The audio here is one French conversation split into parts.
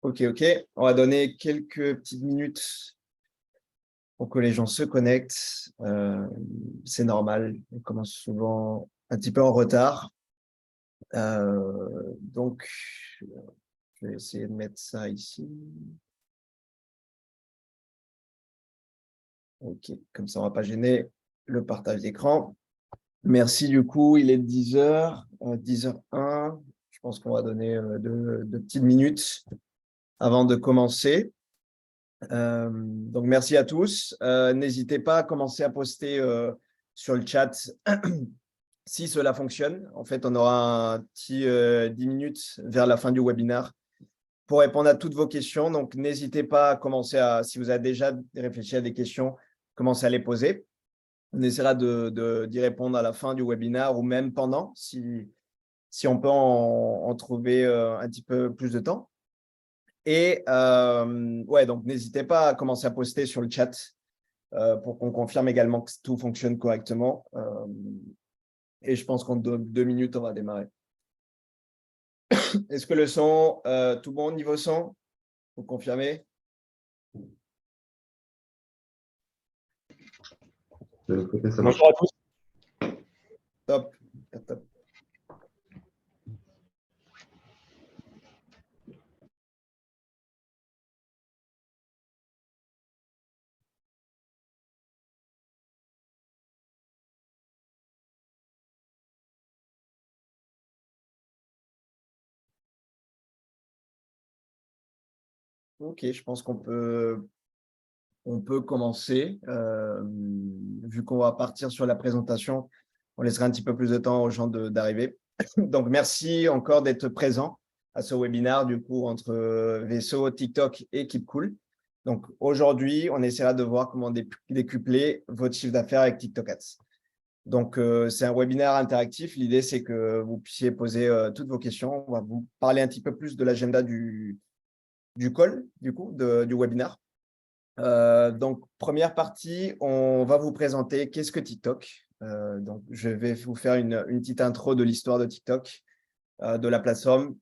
Ok. On va donner quelques petites minutes pour que les gens se connectent. C'est normal, on commence souvent un petit peu en retard. Donc, je vais essayer de mettre ça ici. Ok, comme ça, on ne va pas gêner le partage d'écran. Merci du coup, il est 10h, 10h01. Je pense qu'on va donner deux petites minutes avant de commencer. Donc, merci à tous. N'hésitez pas à commencer à poster sur le chat si cela fonctionne. En fait, on aura un petit 10 minutes vers la fin du webinaire pour répondre à toutes vos questions. Donc, n'hésitez pas à commencer si vous avez déjà réfléchi à des questions, commencez à les poser. On essaiera d'y répondre à la fin du webinaire ou même pendant, si on peut en trouver un petit peu plus de temps. Et ouais, donc n'hésitez pas à commencer à poster sur le chat pour qu'on confirme également que tout fonctionne correctement. Et je pense qu'en 2 minutes, on va démarrer. Est-ce que le son, tout bon niveau son? Vous confirmez? De l'autre côté, ça Bonjour à tous. Top. Ok, je pense qu'on peut commencer. Vu qu'on va partir sur la présentation, on laissera un petit peu plus de temps aux gens d'arriver. Donc, merci encore d'être présent à ce webinaire, du coup, entre Veso, TikTok et Keep Cool. Donc, aujourd'hui, on essaiera de voir comment décupler votre chiffre d'affaires avec TikTok Ads. Donc, c'est un webinaire interactif. L'idée, c'est que vous puissiez poser toutes vos questions. On va vous parler un petit peu plus de l'agenda du call, du coup, du webinaire. Donc, première partie, on va vous présenter qu'est-ce que TikTok. Donc, je vais vous faire une petite intro de l'histoire de TikTok, de la plateforme.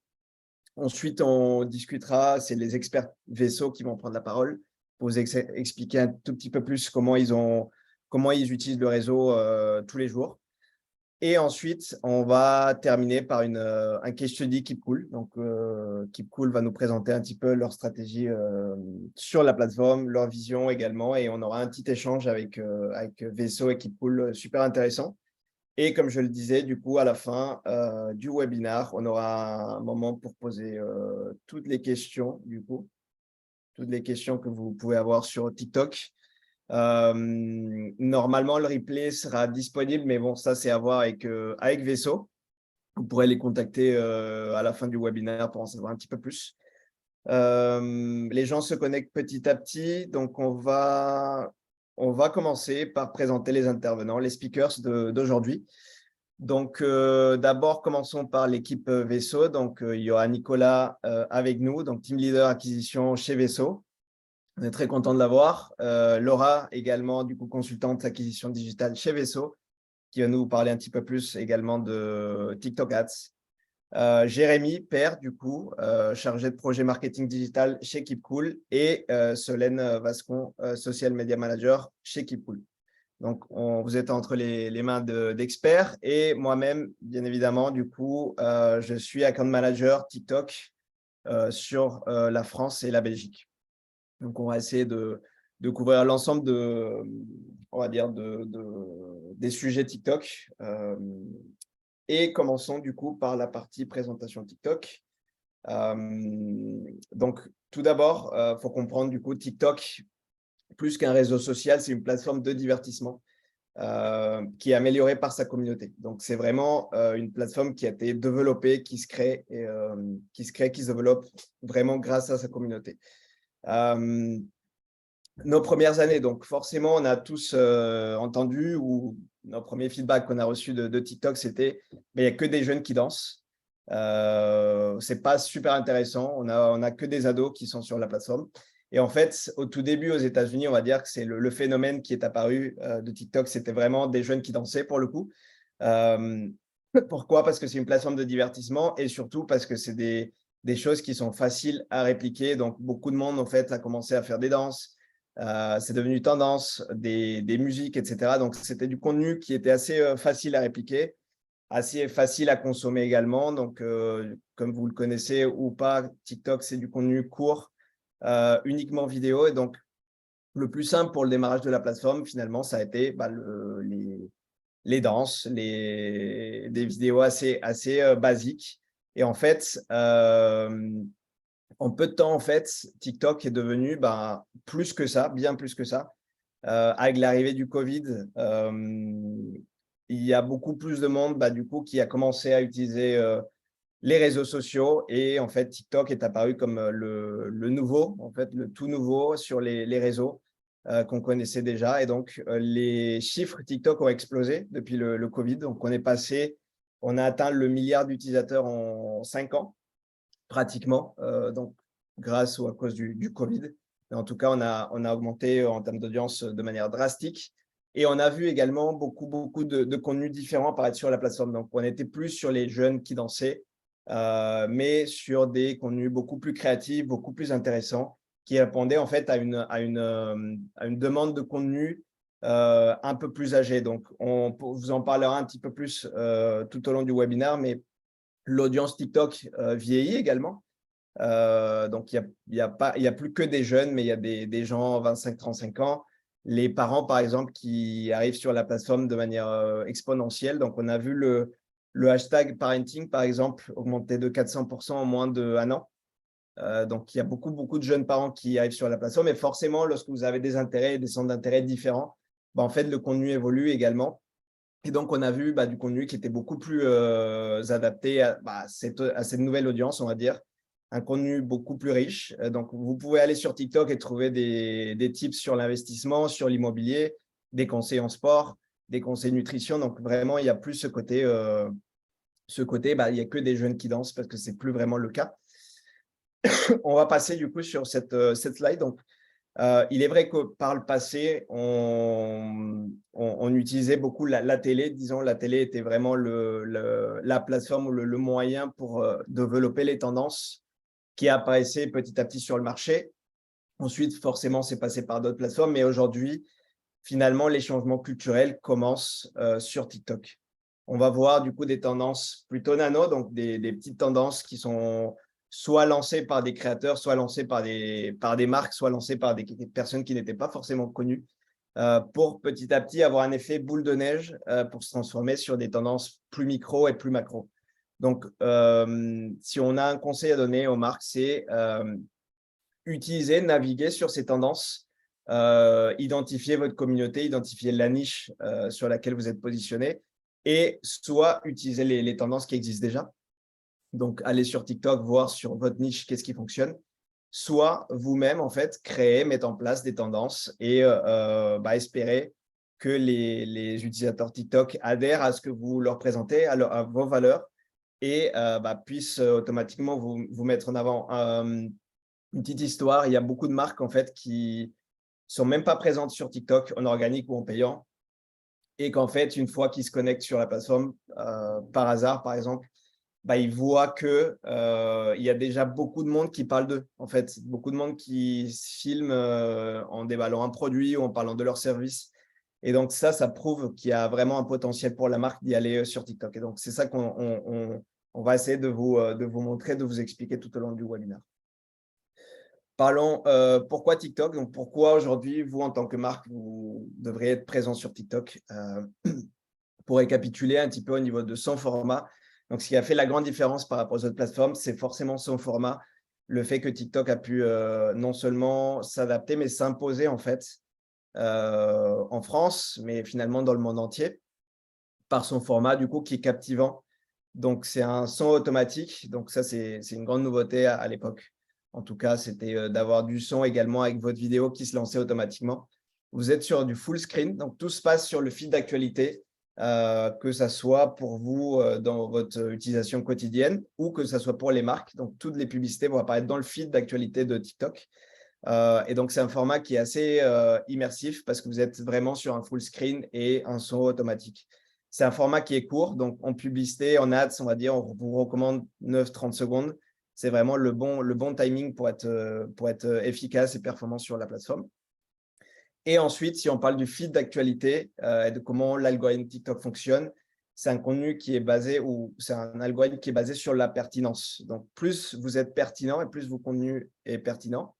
Ensuite, on discutera, c'est les experts vaisseaux qui vont prendre la parole pour vous expliquer un tout petit peu plus comment ils utilisent le réseau tous les jours. Et ensuite, on va terminer par un case study Keep Cool. Donc, Keep Cool va nous présenter un petit peu leur stratégie sur la plateforme, leur vision également. Et on aura un petit échange avec Veso et Keep Cool, super intéressant. Et comme je le disais, du coup, à la fin du webinaire, on aura un moment pour poser toutes les questions, du coup, toutes les questions que vous pouvez avoir sur TikTok. Normalement, le replay sera disponible, mais bon, ça, c'est à voir avec Veso. Vous pourrez les contacter à la fin du webinaire pour en savoir un petit peu plus. Les gens se connectent petit à petit, donc on va commencer par présenter les intervenants, les speakers d'aujourd'hui. Donc, d'abord, commençons par l'équipe Veso. Donc, il y aura Nicolas avec nous, donc team leader acquisition chez Veso. On est très content de l'avoir. Laura, également, du coup, consultante acquisition digitale chez Veso, qui va nous parler un petit peu plus également de TikTok Ads. Jérémy, père, du coup, chargé de projet marketing digital chez Keep Cool, et Solène Vascon, social media manager chez Keep Cool. Donc, vous êtes entre les mains d'experts et moi-même, bien évidemment, du coup, je suis account manager TikTok sur la France et la Belgique. Donc, on va essayer de couvrir l'ensemble on va dire, des sujets TikTok. Et commençons du coup par la partie présentation TikTok. Donc, tout d'abord, il faut comprendre du coup TikTok, plus qu'un réseau social, c'est une plateforme de divertissement qui est améliorée par sa communauté. Donc, c'est vraiment une plateforme qui a été développée, qui se crée, qui se développe vraiment grâce à sa communauté. Nos premières années, donc forcément, on a tous entendu, ou nos premiers feedbacks qu'on a reçus de TikTok, c'était mais il n'y a que des jeunes qui dansent. C'est pas super intéressant. On a que des ados qui sont sur la plateforme. Et en fait, au tout début, aux États-Unis, on va dire que c'est le phénomène qui est apparu de TikTok. C'était vraiment des jeunes qui dansaient pour le coup. Pourquoi? Parce que c'est une plateforme de divertissement et surtout parce que c'est des des choses qui sont faciles à répliquer. Donc, beaucoup de monde, en fait, a commencé à faire des danses. C'est devenu tendance, des musiques, etc. Donc, c'était du contenu qui était assez facile à répliquer, assez facile à consommer également. Donc, comme vous le connaissez ou pas, TikTok, c'est du contenu court, uniquement vidéo. Et donc, le plus simple pour le démarrage de la plateforme, finalement, ça a été les danses, des vidéos assez basiques. Et en fait, en peu de temps, en fait, TikTok est devenu plus que ça, bien plus que ça. Avec l'arrivée du Covid, il y a beaucoup plus de monde du coup, qui a commencé à utiliser les réseaux sociaux. Et en fait, TikTok est apparu comme le nouveau, en fait, le tout nouveau sur les réseaux qu'on connaissait déjà. Et donc, les chiffres TikTok ont explosé depuis le Covid. Donc, on a atteint le milliard d'utilisateurs en 5 ans, pratiquement, donc grâce ou à cause du Covid. Mais en tout cas, on a augmenté en termes d'audience de manière drastique. Et on a vu également beaucoup de contenus différents apparaître sur la plateforme. Donc, on était plus sur les jeunes qui dansaient, mais sur des contenus beaucoup plus créatifs, beaucoup plus intéressants, qui répondaient en fait à une demande de contenu un peu plus âgée. Donc, on vous en parlera un petit peu plus tout au long du webinaire, mais l'audience TikTok vieillit également. Donc, il y a plus que des jeunes, mais il y a des gens 25-35 ans. Les parents, par exemple, qui arrivent sur la plateforme de manière exponentielle. Donc, on a vu le hashtag parenting, par exemple, augmenter de 400% en moins d'1 an. Donc, il y a beaucoup de jeunes parents qui arrivent sur la plateforme. Et forcément, lorsque vous avez des intérêts et des centres d'intérêt différents, en fait, le contenu évolue également. Et donc, on a vu du contenu qui était beaucoup plus adapté à cette nouvelle audience, on va dire. Un contenu beaucoup plus riche. Donc, vous pouvez aller sur TikTok et trouver des tips sur l'investissement, sur l'immobilier, des conseils en sport, des conseils nutrition. Donc, vraiment, il n'y a plus ce côté, il n'y a que des jeunes qui dansent parce que ce n'est plus vraiment le cas. On va passer du coup sur cette slide. Donc, il est vrai que par le passé, on utilisait beaucoup la télé. Disons, la télé était vraiment la plateforme ou le moyen pour développer les tendances qui apparaissaient petit à petit sur le marché. Ensuite, forcément, c'est passé par d'autres plateformes. Mais aujourd'hui, finalement, les changements culturels commencent sur TikTok. On va voir du coup des tendances plutôt nano, donc des petites tendances qui sont soit lancées par des créateurs, soit lancées par des marques, soit lancées par des personnes qui n'étaient pas forcément connues, pour petit à petit avoir un effet boule de neige pour se transformer sur des tendances plus micro et plus macro. Donc, si on a un conseil à donner aux marques, c'est utiliser, naviguer sur ces tendances, identifier votre communauté, identifier la niche sur laquelle vous êtes positionné, et soit utiliser les tendances qui existent déjà. Donc, aller sur TikTok, voir sur votre niche qu'est-ce qui fonctionne, soit vous-même, en fait, créer, mettre en place des tendances et espérer que les utilisateurs TikTok adhèrent à ce que vous leur présentez, à vos valeurs, et puissent automatiquement vous mettre en avant. Une petite histoire, il y a beaucoup de marques, en fait, qui sont même pas présentes sur TikTok en organique ou en payant, et qu'en fait, une fois qu'ils se connectent sur la plateforme, par hasard, par exemple, ils voient qu'il y a déjà beaucoup de monde qui parle d'eux. En fait, beaucoup de monde qui se filme en déballant un produit ou en parlant de leur service. Et donc, ça prouve qu'il y a vraiment un potentiel pour la marque d'y aller sur TikTok. Et donc, c'est ça qu'on va essayer de vous montrer, de vous expliquer tout au long du webinaire. Parlons, pourquoi TikTok? Donc, pourquoi aujourd'hui, vous, en tant que marque, vous devriez être présent sur TikTok? Pour récapituler un petit peu au niveau de son format. Donc, ce qui a fait la grande différence par rapport aux autres plateformes, c'est forcément son format. Le fait que TikTok a pu non seulement s'adapter, mais s'imposer en fait en France, mais finalement dans le monde entier, par son format du coup qui est captivant. Donc, c'est un son automatique. Donc, ça, c'est une grande nouveauté à l'époque. En tout cas, c'était d'avoir du son également avec votre vidéo qui se lançait automatiquement. Vous êtes sur du full screen. Donc, tout se passe sur le feed d'actualité, que ça soit pour vous dans votre utilisation quotidienne ou que ça soit pour les marques. Donc, toutes les publicités vont apparaître dans le feed d'actualité de TikTok. Et donc, c'est un format qui est assez immersif parce que vous êtes vraiment sur un full screen et un son automatique. C'est un format qui est court, donc en publicité, en ads, on va dire, on vous recommande 9-30 secondes. c'est vraiment le bon timing pour être efficace et performant sur la plateforme. Et ensuite, si on parle du feed d'actualité et de comment l'algorithme TikTok fonctionne, c'est un contenu qui est basé, ou c'est un algorithme qui est basé sur la pertinence. Donc, plus vous êtes pertinent et plus votre contenu est pertinent,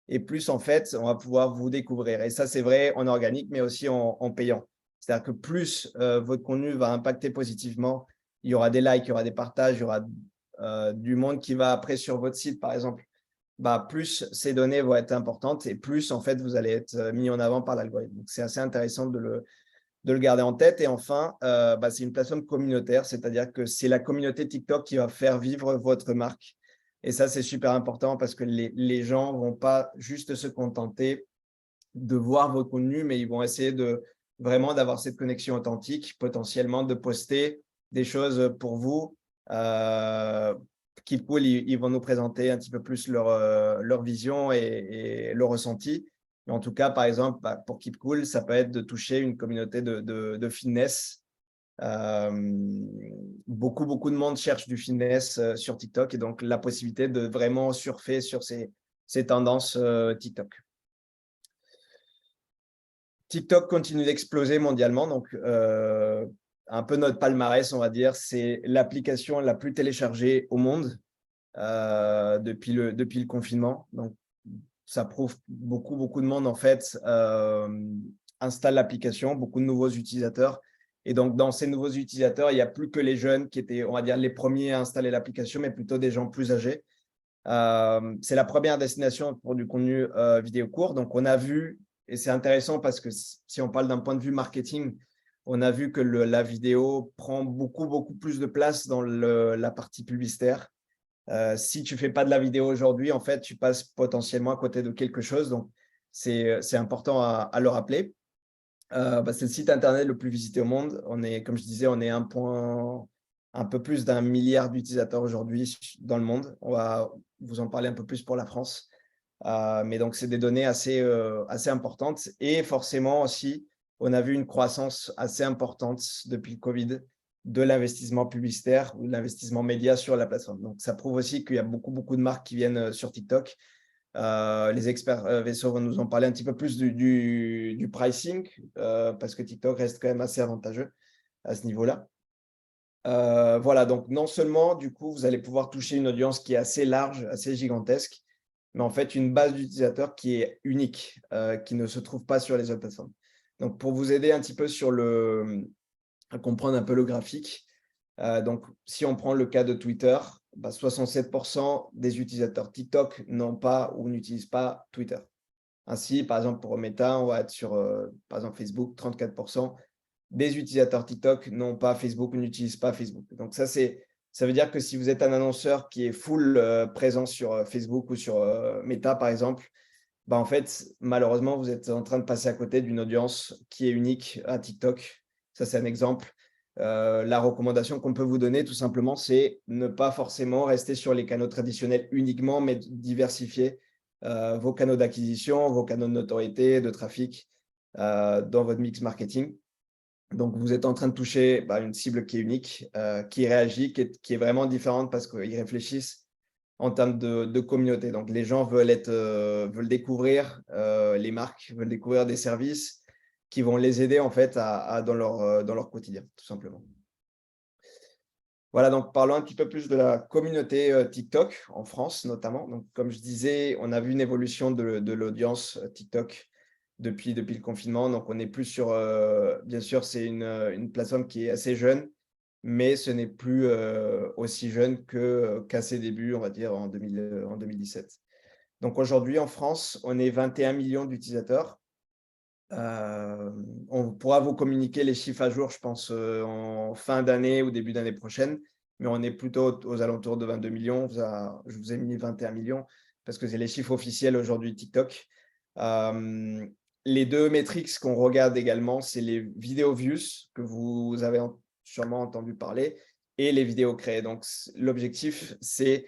et plus, en fait, on va pouvoir vous découvrir. Et ça, c'est vrai en organique, mais aussi en payant. C'est-à-dire que plus votre contenu va impacter positivement, il y aura des likes, il y aura des partages, il y aura du monde qui va après sur votre site, par exemple, plus ces données vont être importantes et plus, en fait, vous allez être mis en avant par l'algorithme. Donc, c'est assez intéressant de le garder en tête. Et enfin, c'est une plateforme communautaire, c'est-à-dire que c'est la communauté TikTok qui va faire vivre votre marque. Et ça, c'est super important parce que les gens ne vont pas juste se contenter de voir votre contenu, mais ils vont essayer vraiment d'avoir cette connexion authentique, potentiellement de poster des choses pour vous. Keep Cool, ils vont nous présenter un petit peu plus leur vision et le ressenti. Mais en tout cas, par exemple, pour Keep Cool, ça peut être de toucher une communauté de fitness. Beaucoup de monde cherche du fitness sur TikTok et donc la possibilité de vraiment surfer sur ces tendances TikTok. TikTok continue d'exploser mondialement, donc un peu notre palmarès, on va dire, c'est l'application la plus téléchargée au monde depuis le confinement. Donc, ça prouve beaucoup de monde, en fait, installe l'application, beaucoup de nouveaux utilisateurs. Et donc, dans ces nouveaux utilisateurs, il n'y a plus que les jeunes qui étaient, on va dire, les premiers à installer l'application, mais plutôt des gens plus âgés. C'est la première destination pour du contenu vidéo court. Donc, on a vu, et c'est intéressant parce que si on parle d'un point de vue marketing, on a vu que la vidéo prend beaucoup plus de place dans la partie publicitaire. Si tu ne fais pas de la vidéo aujourd'hui, en fait, tu passes potentiellement à côté de quelque chose. Donc, c'est important à le rappeler. C'est le site Internet le plus visité au monde. Comme je disais, on est un peu plus d'1 milliard d'utilisateurs aujourd'hui dans le monde. On va vous en parler un peu plus pour la France. Mais donc, c'est des données assez importantes. Et forcément aussi, on a vu une croissance assez importante depuis le Covid de l'investissement publicitaire ou de l'investissement média sur la plateforme. Donc, ça prouve aussi qu'il y a beaucoup de marques qui viennent sur TikTok. Les experts vaisseaux vont nous en parler un petit peu plus du pricing parce que TikTok reste quand même assez avantageux à ce niveau-là. Voilà, donc non seulement, du coup, vous allez pouvoir toucher une audience qui est assez large, assez gigantesque, mais en fait, une base d'utilisateurs qui est unique, qui ne se trouve pas sur les autres plateformes. Donc, pour vous aider un petit peu à comprendre un peu le graphique, donc, si on prend le cas de Twitter, 67% des utilisateurs TikTok n'ont pas ou n'utilisent pas Twitter. Ainsi, par exemple, pour Meta, on va être sur, par exemple, Facebook, 34% des utilisateurs TikTok n'ont pas Facebook ou n'utilisent pas Facebook. Donc, ça veut dire que si vous êtes un annonceur qui est full présent sur Facebook ou sur Meta, par exemple, en fait, malheureusement, vous êtes en train de passer à côté d'une audience qui est unique à TikTok. Ça, c'est un exemple. La recommandation qu'on peut vous donner, tout simplement, c'est ne pas forcément rester sur les canaux traditionnels uniquement, mais diversifier vos canaux d'acquisition, vos canaux de notoriété, de trafic dans votre mix marketing. Donc, vous êtes en train de toucher une cible qui est unique, qui réagit, qui est vraiment différente parce qu'ils réfléchissent en termes de communauté. Donc, les gens veulent découvrir les marques, veulent découvrir des services qui vont les aider en fait dans leur quotidien, tout simplement. Voilà, donc parlons un petit peu plus de la communauté TikTok en France notamment. Donc, comme je disais, on a vu une évolution de l'audience TikTok depuis le confinement. Donc, on est plus sur, bien sûr, c'est une plateforme qui est assez jeune, mais ce n'est plus aussi jeune qu'à ses débuts, on va dire, en 2017. Donc, aujourd'hui, en France, on est 21 millions d'utilisateurs. On pourra vous communiquer les chiffres à jour, je pense, en fin d'année ou début d'année prochaine, mais on est plutôt aux alentours de 22 millions. Je vous ai mis 21 millions parce que c'est les chiffres officiels aujourd'hui TikTok. Les deux métriques qu'on regarde également, c'est les vidéos views que vous avez sûrement entendu parler et les vidéos créées. Donc, l'objectif, c'est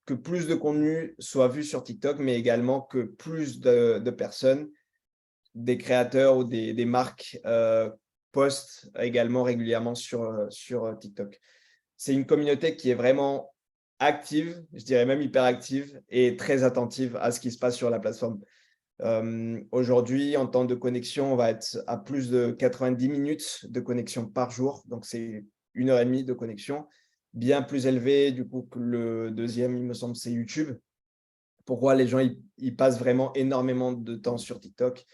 que plus de contenu soit vu sur TikTok, mais également que plus de personnes, des créateurs ou des marques postent également régulièrement sur TikTok. C'est une communauté qui est vraiment active, je dirais même hyper active et très attentive à ce qui se passe sur la plateforme. Aujourd'hui, en temps de connexion, on va être à plus de 90 minutes de connexion par jour. Donc, c'est 1 h 30 de connexion, bien plus élevé du coup que le deuxième, il me semble, c'est YouTube. Pourquoi les gens ils passent vraiment énormément de temps sur TikTok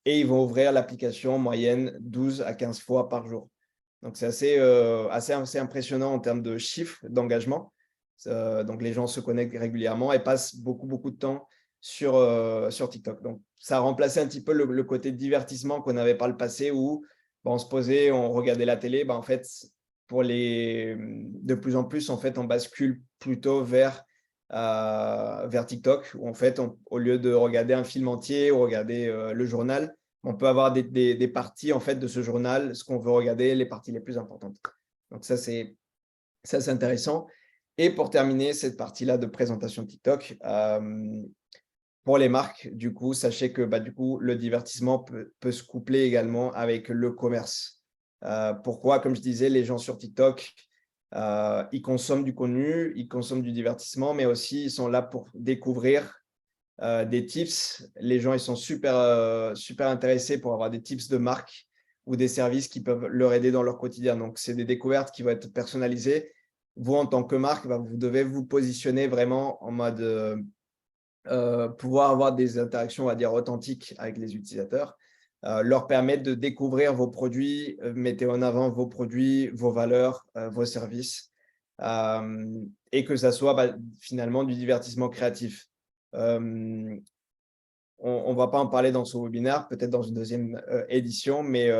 et ils vont ouvrir l'application en moyenne 12 à 15 fois par jour. Donc, c'est assez impressionnant en termes de chiffres d'engagement. Donc, les gens se connectent régulièrement et passent beaucoup, beaucoup de temps sur TikTok. Donc, ça a remplacé un petit peu le côté divertissement qu'on avait par le passé où on se posait, on regardait la télé. En fait, de plus en plus, en fait, on bascule plutôt vers TikTok où en fait, au lieu de regarder un film entier ou regarder le journal, on peut avoir des parties en fait de ce journal, ce qu'on veut regarder, les parties les plus importantes. Donc ça, c'est intéressant. Et pour terminer cette partie-là de présentation TikTok, pour les marques, du coup, sachez que du coup, le divertissement peut se coupler également avec le commerce. Pourquoi? Comme je disais, les gens sur TikTok, ils consomment du contenu, ils consomment du divertissement, mais aussi ils sont là pour découvrir des tips. Les gens, ils sont super intéressés pour avoir des tips de marque ou des services qui peuvent leur aider dans leur quotidien. Donc, c'est des découvertes qui vont être personnalisées. Vous, en tant que marque, vous devez vous positionner vraiment en mode pouvoir avoir des interactions, on va dire, authentiques avec les utilisateurs, leur permettre de découvrir vos produits, mettez en avant vos produits, vos valeurs, vos services, et que ça soit finalement du divertissement créatif. On ne va pas en parler dans ce webinaire, peut-être dans une deuxième édition, mais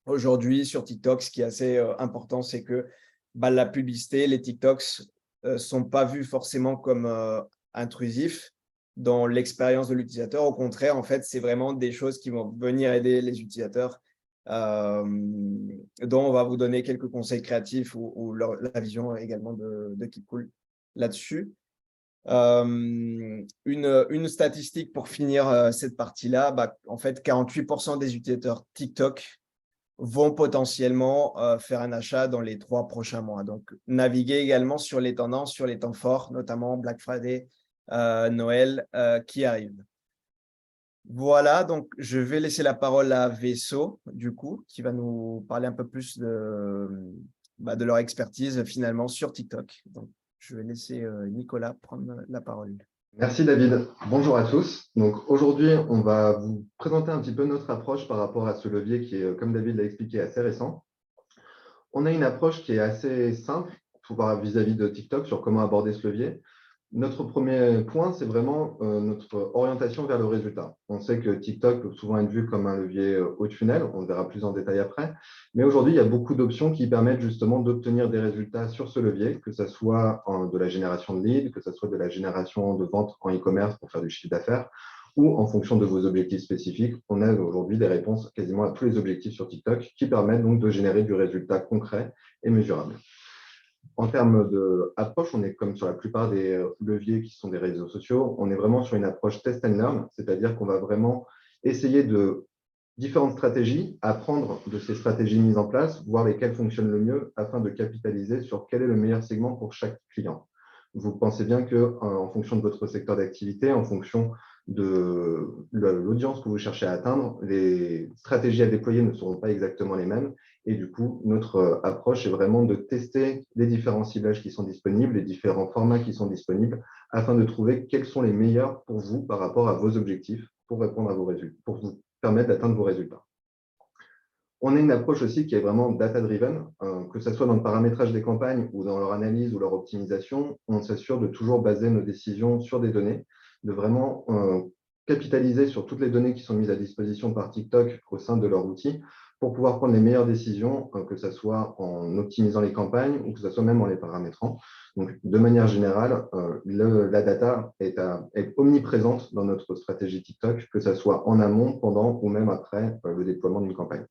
aujourd'hui, sur TikTok, ce qui est assez important, c'est que la publicité, les TikToks ne sont pas vus forcément comme intrusifs dans l'expérience de l'utilisateur. Au contraire, en fait, c'est vraiment des choses qui vont venir aider les utilisateurs, dont on va vous donner quelques conseils créatifs ou la vision également de Keepcool là-dessus. Une statistique pour finir cette partie-là, en fait, 48% des utilisateurs TikTok vont potentiellement faire un achat dans les 3 prochains mois. Donc, naviguer également sur les tendances, sur les temps forts, notamment Black Friday, Noël qui arrive. Voilà, donc je vais laisser la parole à Vaisseau, du coup, qui va nous parler un peu plus de leur expertise finalement sur TikTok. Donc, je vais laisser Nicolas prendre la parole. Merci David. Bonjour à tous. Donc aujourd'hui, on va vous présenter un petit peu notre approche par rapport à ce levier qui est, comme David l'a expliqué, assez récent. On a une approche qui est assez simple vis-à-vis de TikTok sur comment aborder ce levier. Notre premier point, c'est vraiment notre orientation vers le résultat. On sait que TikTok peut souvent être vu comme un levier haut de funnel, on le verra plus en détail après, mais aujourd'hui, il y a beaucoup d'options qui permettent justement d'obtenir des résultats sur ce levier, que ce soit de la génération de leads, que ce soit de la génération de ventes en e-commerce pour faire du chiffre d'affaires, ou en fonction de vos objectifs spécifiques. On a aujourd'hui des réponses quasiment à tous les objectifs sur TikTok qui permettent donc de générer du résultat concret et mesurable. En termes d'approche, on est comme sur la plupart des leviers qui sont des réseaux sociaux, on est vraiment sur une approche test and learn, c'est-à-dire qu'on va vraiment essayer de différentes stratégies, apprendre de ces stratégies mises en place, voir lesquelles fonctionnent le mieux afin de capitaliser sur quel est le meilleur segment pour chaque client. Vous pensez bien qu'en fonction de votre secteur d'activité, en fonction de l'audience que vous cherchez à atteindre, les stratégies à déployer ne seront pas exactement les mêmes. Et du coup, notre approche est vraiment de tester les différents ciblages qui sont disponibles, les différents formats qui sont disponibles, afin de trouver quels sont les meilleurs pour vous par rapport à vos objectifs, pour répondre à vos résultats, pour vous permettre d'atteindre vos résultats. On a une approche aussi qui est vraiment data-driven, que ce soit dans le paramétrage des campagnes ou dans leur analyse ou leur optimisation, on s'assure de toujours baser nos décisions sur des données, de vraiment capitaliser sur toutes les données qui sont mises à disposition par TikTok au sein de leur outil pour pouvoir prendre les meilleures décisions, que ce soit en optimisant les campagnes ou que ce soit même en les paramétrant. Donc, de manière générale, la data est omniprésente dans notre stratégie TikTok, que ce soit en amont, pendant ou même après le déploiement d'une campagne.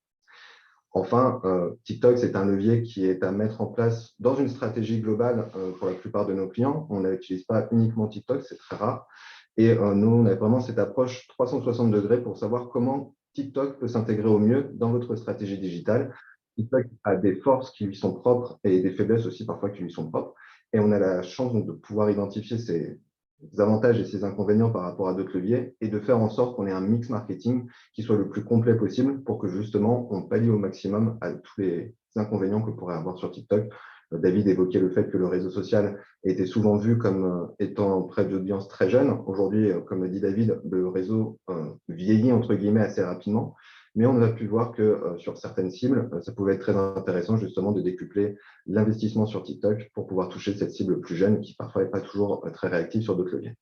Enfin, TikTok, c'est un levier qui est à mettre en place dans une stratégie globale pour la plupart de nos clients. On n'utilise pas uniquement TikTok, c'est très rare. Et nous, on a vraiment cette approche 360 degrés pour savoir comment TikTok peut s'intégrer au mieux dans votre stratégie digitale. TikTok a des forces qui lui sont propres et des faiblesses aussi parfois qui lui sont propres. et on a la chance donc, de pouvoir identifier ces avantages et ses inconvénients par rapport à d'autres leviers et de faire en sorte qu'on ait un mix marketing qui soit le plus complet possible pour que justement on pallie au maximum à tous les inconvénients que pourrait avoir sur TikTok. David évoquait le fait que le réseau social était souvent vu comme étant auprès d'audiences très jeunes. Aujourd'hui, comme l'a dit David, le réseau vieillit entre guillemets assez rapidement, mais on a pu voir que sur certaines cibles, ça pouvait être très intéressant justement de décupler l'investissement sur TikTok pour pouvoir toucher cette cible plus jeune qui parfois n'est pas toujours très réactive sur d'autres leviers.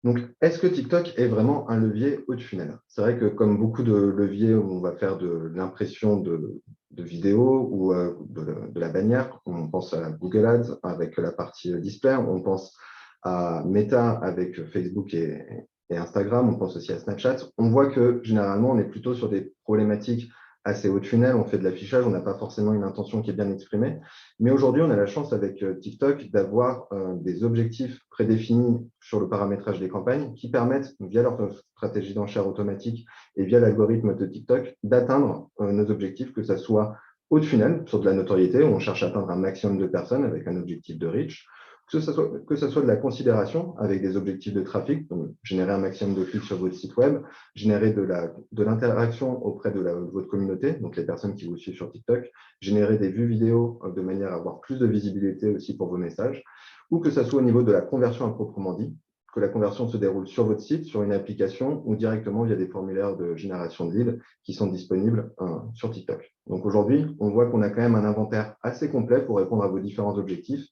Donc, est-ce que TikTok est vraiment un levier haut de funnel? C'est vrai que comme beaucoup de leviers où on va faire de l'impression de vidéos ou de la bannière, on pense à Google Ads avec la partie display, on pense à Meta avec Facebook et Instagram, on pense aussi à Snapchat. On voit que généralement, on est plutôt sur des problématiques assez haut de funnel, on fait de l'affichage, on n'a pas forcément une intention qui est bien exprimée. Mais aujourd'hui, on a la chance avec TikTok d'avoir des objectifs prédéfinis sur le paramétrage des campagnes qui permettent, via leur stratégie d'enchère automatique et via l'algorithme de TikTok, d'atteindre nos objectifs, que ce soit haut de funnel, sur de la notoriété, où on cherche à atteindre un maximum de personnes avec un objectif de reach, que ce soit de la considération avec des objectifs de trafic, donc générer un maximum de clics sur votre site web, générer de l'interaction auprès de votre communauté, donc les personnes qui vous suivent sur TikTok, générer des vues vidéo de manière à avoir plus de visibilité aussi pour vos messages, ou que ce soit au niveau de la conversion à proprement dit, que la conversion se déroule sur votre site, sur une application ou directement via des formulaires de génération de leads qui sont disponibles sur TikTok. Donc aujourd'hui, on voit qu'on a quand même un inventaire assez complet pour répondre à vos différents objectifs.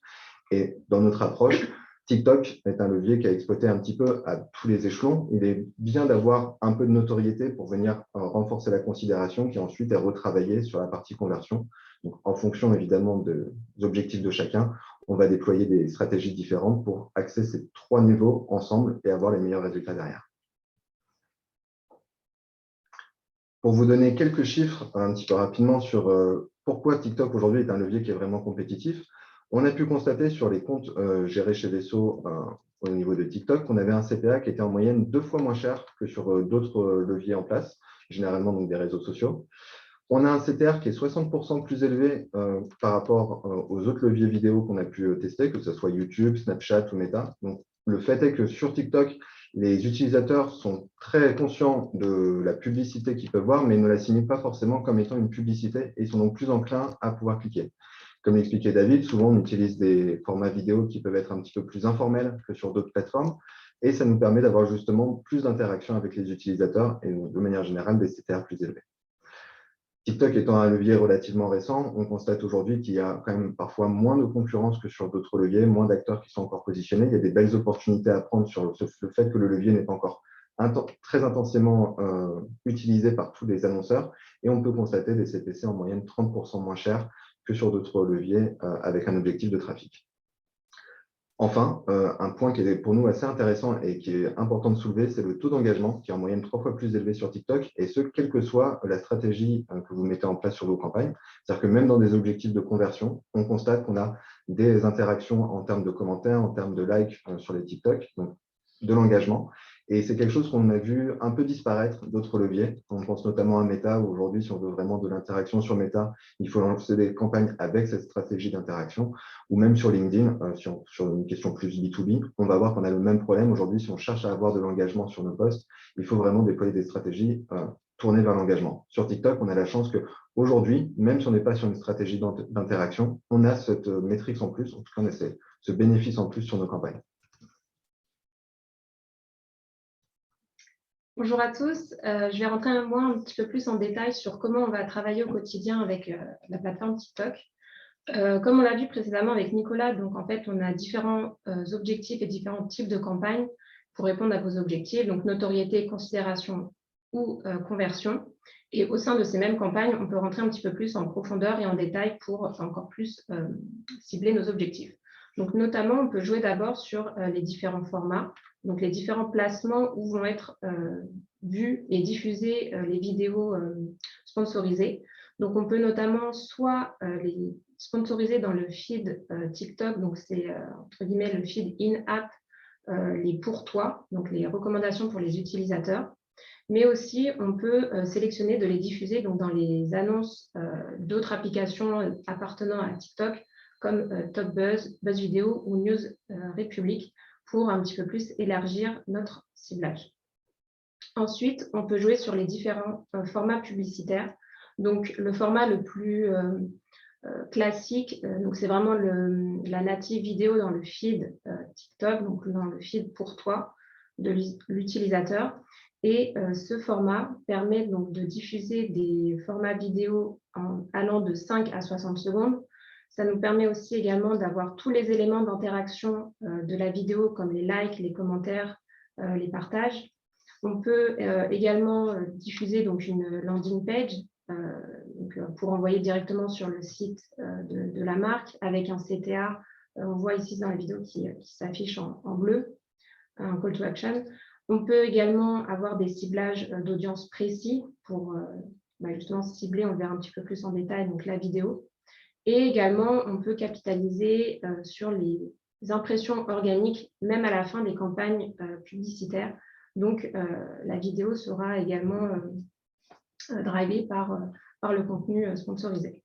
Et dans notre approche, TikTok est un levier qui a exploité un petit peu à tous les échelons. Il est bien d'avoir un peu de notoriété pour venir renforcer la considération qui ensuite est retravaillée sur la partie conversion. Donc, en fonction évidemment des objectifs de chacun, on va déployer des stratégies différentes pour axer ces trois niveaux ensemble et avoir les meilleurs résultats derrière. Pour vous donner quelques chiffres un petit peu rapidement sur pourquoi TikTok aujourd'hui est un levier qui est vraiment compétitif, on a pu constater sur les comptes gérés chez Vesso au niveau de TikTok qu'on avait un CPA qui était en moyenne 2 fois moins cher que sur d'autres leviers en place, généralement donc des réseaux sociaux. On a un CTR qui est 60% plus élevé par rapport aux autres leviers vidéo qu'on a pu tester, que ce soit YouTube, Snapchat ou Meta. Donc, le fait est que sur TikTok, les utilisateurs sont très conscients de la publicité qu'ils peuvent voir, mais ne l'assimilent pas forcément comme étant une publicité et sont donc plus enclins à pouvoir cliquer. Comme l'expliquait David, souvent on utilise des formats vidéo qui peuvent être un petit peu plus informels que sur d'autres plateformes et ça nous permet d'avoir justement plus d'interaction avec les utilisateurs et de manière générale des CTR plus élevés. TikTok étant un levier relativement récent, on constate aujourd'hui qu'il y a quand même parfois moins de concurrence que sur d'autres leviers, moins d'acteurs qui sont encore positionnés. Il y a des belles opportunités à prendre sur le fait que le levier n'est pas encore très intensément utilisé par tous les annonceurs et on peut constater des CPC en moyenne 30% moins chers que sur d'autres leviers avec un objectif de trafic. Enfin, un point qui est pour nous assez intéressant et qui est important de soulever, c'est le taux d'engagement qui est en moyenne 3 fois plus élevé sur TikTok et ce, quelle que soit la stratégie que vous mettez en place sur vos campagnes. C'est-à-dire que même dans des objectifs de conversion, on constate qu'on a des interactions en termes de commentaires, en termes de likes sur les TikTok, donc de l'engagement. Et c'est quelque chose qu'on a vu un peu disparaître d'autres leviers. On pense notamment à Meta, où aujourd'hui, si on veut vraiment de l'interaction sur Meta, il faut lancer des campagnes avec cette stratégie d'interaction, ou même sur LinkedIn, sur une question plus B2B, on va voir qu'on a le même problème. Aujourd'hui, si on cherche à avoir de l'engagement sur nos posts, il faut vraiment déployer des stratégies tournées vers l'engagement. Sur TikTok, on a la chance qu'aujourd'hui, même si on n'est pas sur une stratégie d'interaction, on a cette métrique en plus, en tout cas, on a ce bénéfice en plus sur nos campagnes. Bonjour à tous, je vais rentrer un petit peu plus en détail sur comment on va travailler au quotidien avec la plateforme TikTok. Comme on l'a vu précédemment avec Nicolas, donc en fait on a différents objectifs et différents types de campagnes pour répondre à vos objectifs, donc notoriété, considération ou conversion. Et au sein de ces mêmes campagnes, on peut rentrer un petit peu plus en profondeur et en détail pour encore plus cibler nos objectifs. Donc notamment, on peut jouer d'abord sur les différents formats, donc les différents placements où vont être vues et diffusées les vidéos sponsorisées. Donc on peut notamment soit les sponsoriser dans le feed TikTok, donc c'est entre guillemets le feed in-app, les pour toi, donc les recommandations pour les utilisateurs. Mais aussi, on peut sélectionner de les diffuser donc, dans les annonces d'autres applications appartenant à TikTok, comme Top Buzz, Buzz Vidéo ou News République, pour un petit peu plus élargir notre ciblage. Ensuite, on peut jouer sur les différents formats publicitaires. Donc, le format le plus classique, donc c'est vraiment la native vidéo dans le feed TikTok, donc dans le feed pour toi de l'utilisateur. Et ce format permet donc de diffuser des formats vidéo allant de 5 à 60 secondes. Ça nous permet aussi également d'avoir tous les éléments d'interaction de la vidéo, comme les likes, les commentaires, les partages. On peut également diffuser donc, une landing page pour envoyer directement sur le site de la marque avec un CTA. On voit ici dans la vidéo qui s'affiche en bleu, un call to action. On peut également avoir des ciblages d'audience précis pour justement cibler, on verra un petit peu plus en détail, donc la vidéo. Et également, on peut capitaliser sur les impressions organiques, même à la fin des campagnes publicitaires. Donc, la vidéo sera également drivée par le contenu sponsorisé.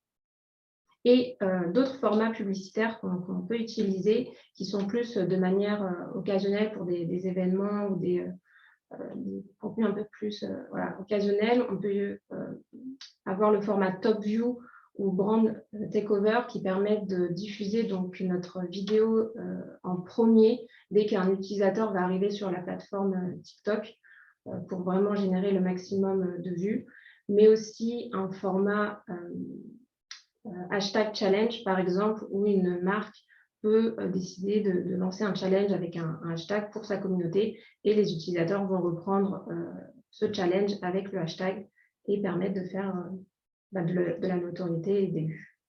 Et d'autres formats publicitaires qu'on peut utiliser, qui sont plus de manière occasionnelle pour des événements ou des contenus un peu plus occasionnels. On peut avoir le format Top View ou Brand Takeover qui permettent de diffuser donc notre vidéo en premier dès qu'un utilisateur va arriver sur la plateforme TikTok pour vraiment générer le maximum de vues, mais aussi un format hashtag challenge par exemple où une marque peut décider de lancer un challenge avec un hashtag pour sa communauté et les utilisateurs vont reprendre ce challenge avec le hashtag et permettre de faire de la notoriété et des vues.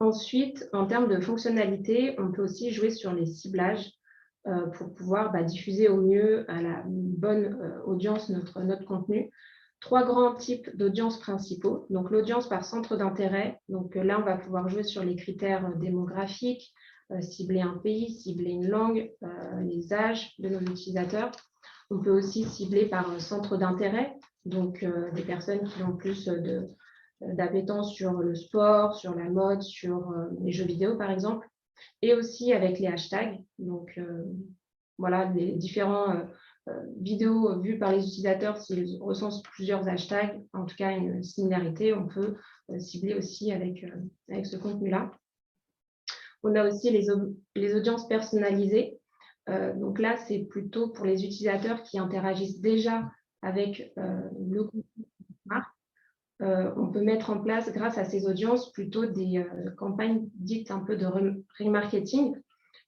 Ensuite, en termes de fonctionnalité, on peut aussi jouer sur les ciblages pour pouvoir diffuser au mieux à la bonne audience notre contenu. 3 grands types d'audiences principaux. Donc, l'audience par centre d'intérêt. Donc, là, on va pouvoir jouer sur les critères démographiques, cibler un pays, cibler une langue, les âges de nos utilisateurs. On peut aussi cibler par centre d'intérêt, donc des personnes qui ont plus d'appétence sur le sport, sur la mode, sur les jeux vidéo, par exemple. Et aussi avec les hashtags. Donc, voilà, les différents vidéos vues par les utilisateurs, s'ils recensent plusieurs hashtags, en tout cas une similarité, on peut cibler aussi avec ce contenu-là. On a aussi les audiences personnalisées. Donc là, c'est plutôt pour les utilisateurs qui interagissent déjà avec le contenu de la marque. On peut mettre en place, grâce à ces audiences, plutôt des campagnes dites un peu de remarketing,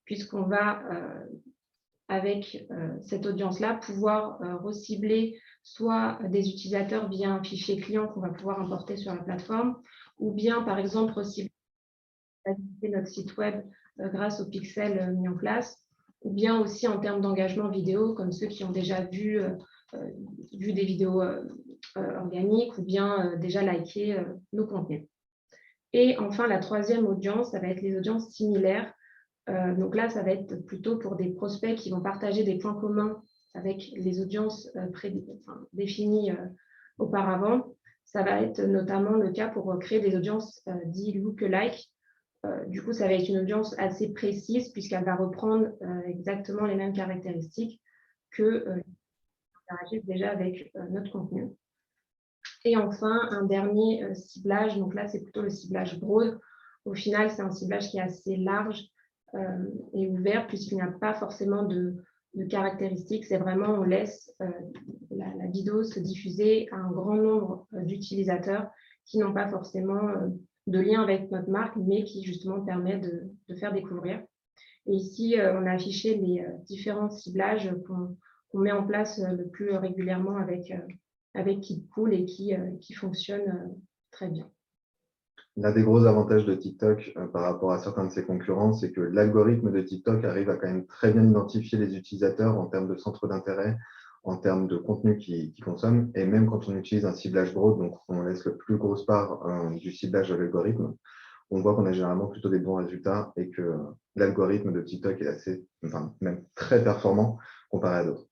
puisqu'on va avec cette audience-là, pouvoir recibler soit des utilisateurs via un fichier client qu'on va pouvoir importer sur la plateforme, ou bien, par exemple, recibler notre site web grâce aux pixels mis en place, ou bien aussi en termes d'engagement vidéo, comme ceux qui ont déjà vu des vidéos organiques ou bien déjà liké nos contenus. Et enfin, la troisième audience, ça va être les audiences similaires. Donc là, ça va être plutôt pour des prospects qui vont partager des points communs avec les audiences définies auparavant. Ça va être notamment le cas pour créer des audiences dites lookalike. Du coup, ça va être une audience assez précise puisqu'elle va reprendre exactement les mêmes caractéristiques que interagissent déjà avec notre contenu. Et enfin, un dernier ciblage. Donc là, c'est plutôt le ciblage broad. Au final, c'est un ciblage qui est assez large et ouvert puisqu'il n'y a pas forcément de caractéristiques. C'est vraiment, on laisse la vidéo se diffuser à un grand nombre d'utilisateurs qui n'ont pas forcément de lien avec notre marque, mais qui justement permet de faire découvrir. Et ici, on a affiché les différents ciblages qu'on met en place le plus régulièrement avec KidCool et qui fonctionnent très bien. L'un des gros avantages de TikTok par rapport à certains de ses concurrents, c'est que l'algorithme de TikTok arrive à quand même très bien identifier les utilisateurs en termes de centre d'intérêt, en termes de contenu qu'ils consomment. Et même quand on utilise un ciblage broad, donc on laisse le plus grosse part du ciblage de l'algorithme, on voit qu'on a généralement plutôt des bons résultats et que l'algorithme de TikTok est assez, même très performant comparé à d'autres.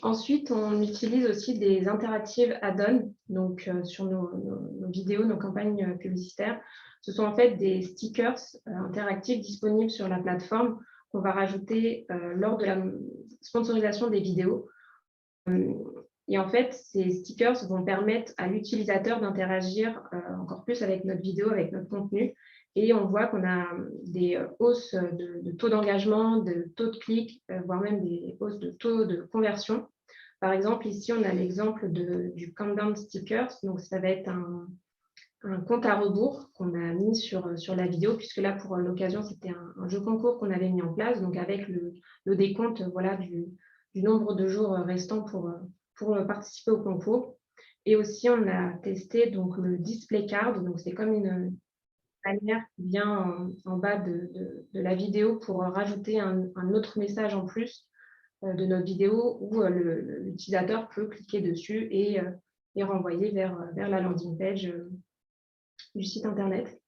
Ensuite, on utilise aussi des interactives add-ons donc, sur nos vidéos, nos campagnes publicitaires. Ce sont en fait des stickers interactifs disponibles sur la plateforme qu'on va rajouter lors de la sponsorisation des vidéos. Et en fait, ces stickers vont permettre à l'utilisateur d'interagir encore plus avec notre vidéo, avec notre contenu. Et on voit qu'on a des hausses de taux d'engagement, de taux de clics, voire même des hausses de taux de conversion. Par exemple, ici, on a l'exemple du countdown stickers. Donc, ça va être un compte à rebours qu'on a mis sur la vidéo, puisque là, pour l'occasion, c'était un jeu concours qu'on avait mis en place, donc avec le décompte voilà, du nombre de jours restants pour participer au concours. Et aussi, on a testé donc, le display card. Donc, c'est comme une bannière qui vient en bas de la vidéo pour rajouter un autre message en plus de notre vidéo où l'utilisateur peut cliquer dessus et renvoyer vers la landing page du site internet.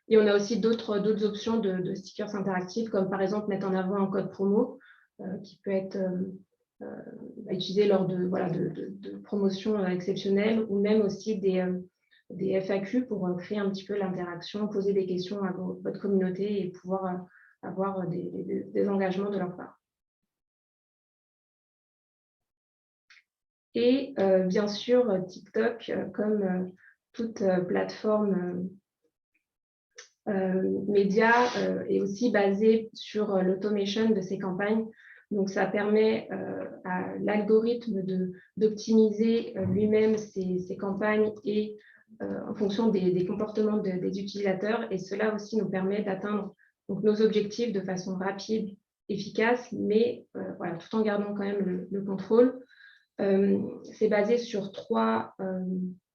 Et on a aussi d'autres options de stickers interactifs, comme par exemple mettre en avant un code promo qui peut être utilisé lors de promotions exceptionnelles, ou même aussi des FAQ pour créer un petit peu l'interaction, poser des questions à votre communauté et pouvoir avoir des engagements de leur part. Et bien sûr, TikTok, comme toute plateforme média, est aussi basé sur l'automation de ces campagnes. Donc, ça permet à l'algorithme d'optimiser lui-même ses campagnes et en fonction des comportements des utilisateurs. Et cela aussi nous permet d'atteindre nos objectifs de façon rapide, efficace, mais voilà, tout en gardant quand même le contrôle. C'est basé sur 3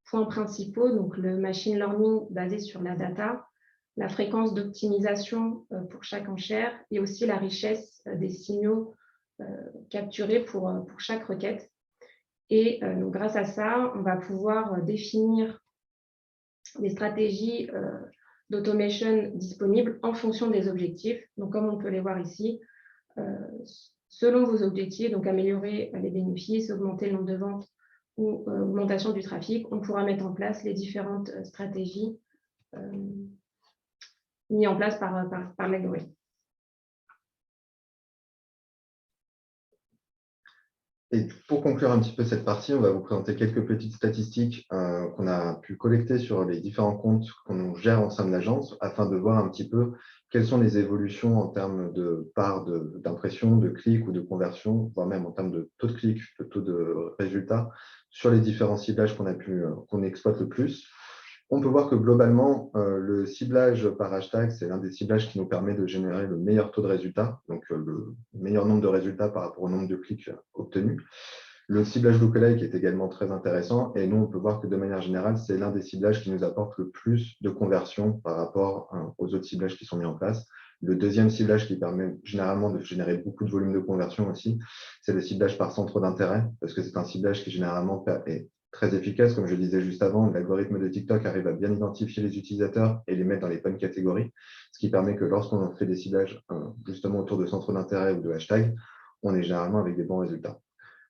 points principaux. Donc, le machine learning basé sur la data, la fréquence d'optimisation pour chaque enchère et aussi la richesse des signaux capturés pour chaque requête. Et donc, grâce à ça, on va pouvoir définir des stratégies d'automation disponibles en fonction des objectifs. Donc, comme on peut les voir ici, selon vos objectifs, donc améliorer les bénéfices, augmenter le nombre de ventes ou augmentation du trafic, on pourra mettre en place les différentes stratégies mises en place par l'algorithme. Et pour conclure un petit peu cette partie, on va vous présenter quelques petites statistiques qu'on a pu collecter sur les différents comptes qu'on gère au sein de l'agence afin de voir un petit peu quelles sont les évolutions en termes de part d'impression, de clics ou de conversion, voire même en termes de taux de clics, de taux de résultats sur les différents ciblages qu'on exploite le plus. On peut voir que globalement, le ciblage par hashtag, c'est l'un des ciblages qui nous permet de générer le meilleur taux de résultats, donc le meilleur nombre de résultats par rapport au nombre de clics obtenus. Le ciblage lookalike est également très intéressant et nous, on peut voir que de manière générale, c'est l'un des ciblages qui nous apporte le plus de conversion par rapport aux autres ciblages qui sont mis en place. Le deuxième ciblage qui permet généralement de générer beaucoup de volume de conversion aussi, c'est le ciblage par centre d'intérêt, parce que c'est un ciblage qui généralement est très efficace. Comme je le disais juste avant, l'algorithme de TikTok arrive à bien identifier les utilisateurs et les mettre dans les bonnes catégories, ce qui permet que lorsqu'on fait des ciblages justement autour de centres d'intérêt ou de hashtags, on est généralement avec des bons résultats.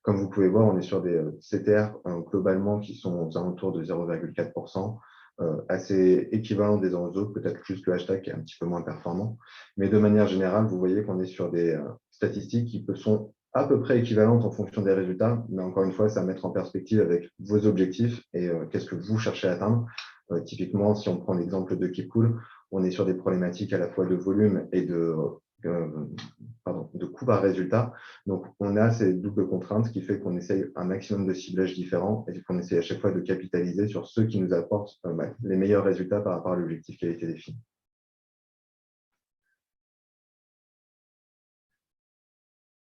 Comme vous pouvez voir, on est sur des CTR globalement qui sont aux alentours de 0,4%, assez équivalents des uns aux autres, peut-être plus que le hashtag qui est un petit peu moins performant. Mais de manière générale, vous voyez qu'on est sur des statistiques qui sont à peu près équivalentes en fonction des résultats, mais encore une fois, c'est à mettre en perspective avec vos objectifs et qu'est-ce que vous cherchez à atteindre. Typiquement, si on prend l'exemple de Keep Cool, on est sur des problématiques à la fois de volume et de coût par résultat. Donc, on a ces doubles contraintes, ce qui fait qu'on essaye un maximum de ciblages différents et qu'on essaye à chaque fois de capitaliser sur ceux qui nous apportent les meilleurs résultats par rapport à l'objectif qui a été défini.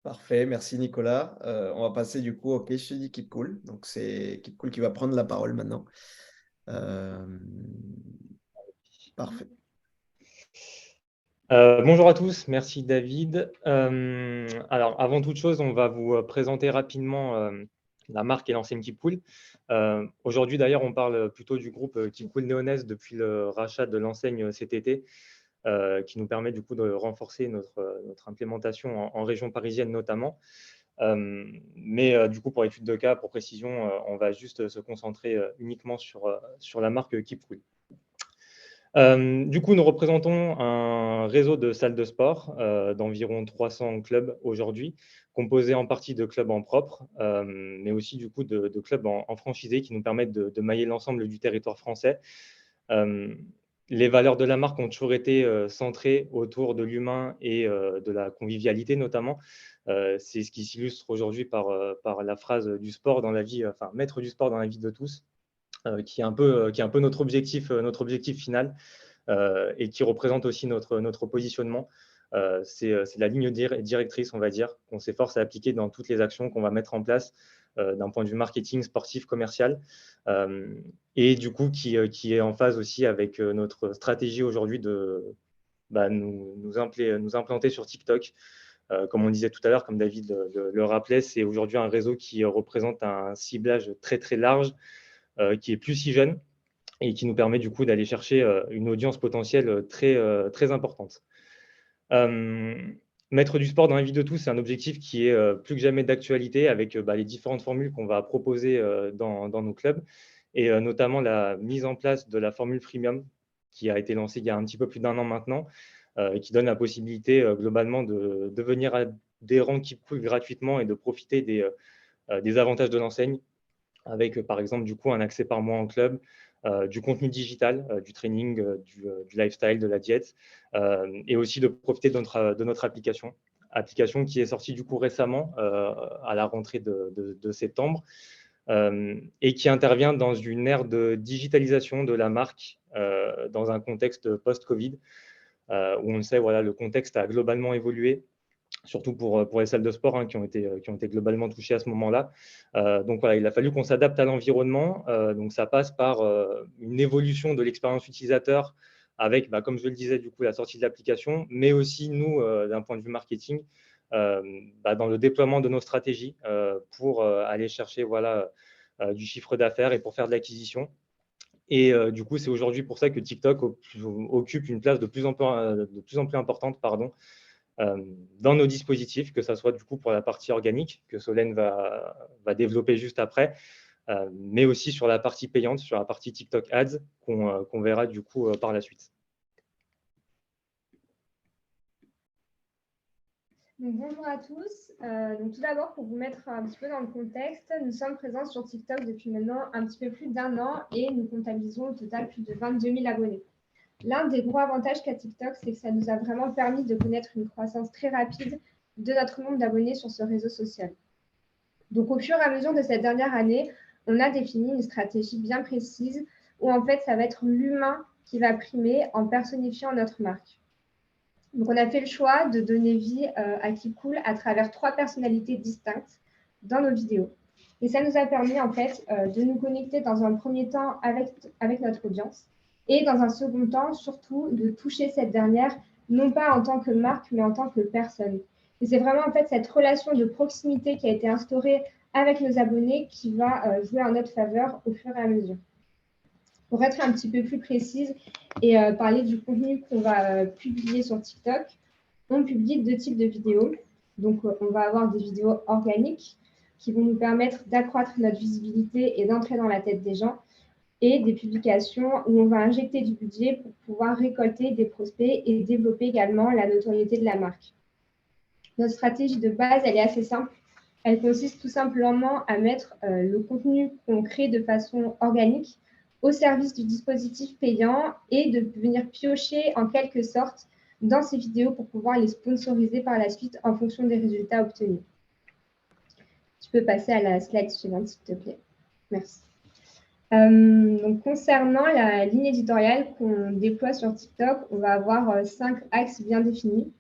Parfait, merci Nicolas. On va passer du coup au case study Keep Cool. Donc, c'est Keep Cool qui va prendre la parole maintenant. Parfait. Bonjour à tous, merci David. Alors, avant toute chose, on va vous présenter rapidement la marque et l'enseigne Keep Cool. Aujourd'hui, d'ailleurs, on parle plutôt du groupe Keep Cool Néonès depuis le rachat de l'enseigne cet été, qui nous permet du coup de renforcer notre implémentation en région parisienne notamment. Mais du coup, pour l'étude de cas, pour précision, on va juste se concentrer uniquement sur la marque Keep Cool. Du coup, nous représentons un réseau de salles de sport d'environ 300 clubs aujourd'hui, composés en partie de clubs en propre, mais aussi du coup de clubs en franchisé qui nous permettent de mailler l'ensemble du territoire français. Les valeurs de la marque ont toujours été centrées autour de l'humain et de la convivialité notamment. C'est ce qui s'illustre aujourd'hui par la phrase du sport dans la vie, enfin mettre du sport dans la vie de tous, qui est un peu notre objectif final et qui représente aussi notre positionnement. C'est la ligne directrice, on va dire, qu'on s'efforce à appliquer dans toutes les actions qu'on va mettre en place d'un point de vue marketing, sportif, commercial, et du coup qui est en phase aussi avec notre stratégie aujourd'hui de nous implanter sur TikTok. Comme on disait tout à l'heure, comme David le rappelait, c'est aujourd'hui un réseau qui représente un ciblage très très large, qui est plus si jeune et qui nous permet du coup d'aller chercher une audience potentielle très importante. Mettre du sport dans la vie de tous, c'est un objectif qui est plus que jamais d'actualité avec les différentes formules qu'on va proposer dans nos clubs et notamment la mise en place de la formule premium qui a été lancée il y a un petit peu plus d'1 an maintenant et qui donne la possibilité globalement de devenir adhérent Keep Cool gratuitement et de profiter des avantages de l'enseigne avec par exemple du coup un accès par mois en club, du contenu digital, du training, du lifestyle, de la diète, et aussi de profiter de notre application qui est sortie du coup récemment à la rentrée de septembre et qui intervient dans une ère de digitalisation de la marque dans un contexte post-Covid où on le sait, voilà, le contexte a globalement évolué, surtout pour les salles de sport qui ont été globalement touchées à ce moment-là. Donc voilà, il a fallu qu'on s'adapte à l'environnement. Donc ça passe par une évolution de l'expérience utilisateur avec, comme je le disais, du coup, la sortie de l'application, mais aussi nous, d'un point de vue marketing, dans le déploiement de nos stratégies pour aller chercher du chiffre d'affaires et pour faire de l'acquisition. Et du coup, c'est aujourd'hui pour ça que TikTok occupe une place de plus en plus importante, dans nos dispositifs, que ce soit du coup pour la partie organique que Solène va développer juste après, mais aussi sur la partie payante, sur la partie TikTok Ads qu'on verra du coup par la suite. Donc, bonjour à tous. Donc, tout d'abord, pour vous mettre un petit peu dans le contexte, nous sommes présents sur TikTok depuis maintenant un petit peu plus d'1 an et nous comptabilisons au total plus de 22 000 abonnés. L'un des gros avantages qu'a TikTok, c'est que ça nous a vraiment permis de connaître une croissance très rapide de notre nombre d'abonnés sur ce réseau social. Donc, au fur et à mesure de cette dernière année, on a défini une stratégie bien précise où en fait, ça va être l'humain qui va primer en personnifiant notre marque. Donc, on a fait le choix de donner vie à Keep Cool à travers 3 personnalités distinctes dans nos vidéos. Et ça nous a permis en fait de nous connecter dans un premier temps avec notre audience et dans un second temps, surtout, de toucher cette dernière, non pas en tant que marque, mais en tant que personne. Et c'est vraiment en fait cette relation de proximité qui a été instaurée avec nos abonnés qui va jouer en notre faveur au fur et à mesure. Pour être un petit peu plus précise et parler du contenu qu'on va publier sur TikTok, on publie 2 types de vidéos. Donc, on va avoir des vidéos organiques qui vont nous permettre d'accroître notre visibilité et d'entrer dans la tête des gens, et des publications où on va injecter du budget pour pouvoir récolter des prospects et développer également la notoriété de la marque. Notre stratégie de base, elle est assez simple. Elle consiste tout simplement à mettre le contenu qu'on crée de façon organique au service du dispositif payant et de venir piocher en quelque sorte dans ces vidéos pour pouvoir les sponsoriser par la suite en fonction des résultats obtenus. Tu peux passer à la slide suivante, s'il te plaît. Merci. Donc, concernant la ligne éditoriale qu'on déploie sur TikTok, on va avoir 5 axes bien définis.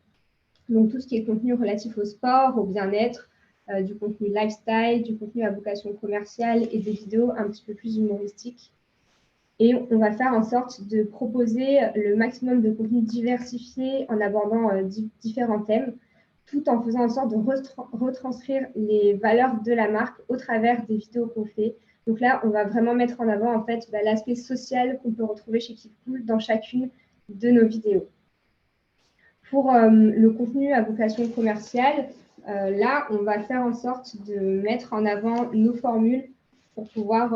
Donc, tout ce qui est contenu relatif au sport, au bien-être, du contenu lifestyle, du contenu à vocation commerciale et des vidéos un petit peu plus humoristiques. Et on va faire en sorte de proposer le maximum de contenu diversifié en abordant différents thèmes, tout en faisant en sorte de retranscrire les valeurs de la marque au travers des vidéos qu'on fait. Donc là, on va vraiment mettre en avant en fait l'aspect social qu'on peut retrouver chez Keep Cool dans chacune de nos vidéos. Pour le contenu à vocation commerciale, Là, on va faire en sorte de mettre en avant nos formules pour pouvoir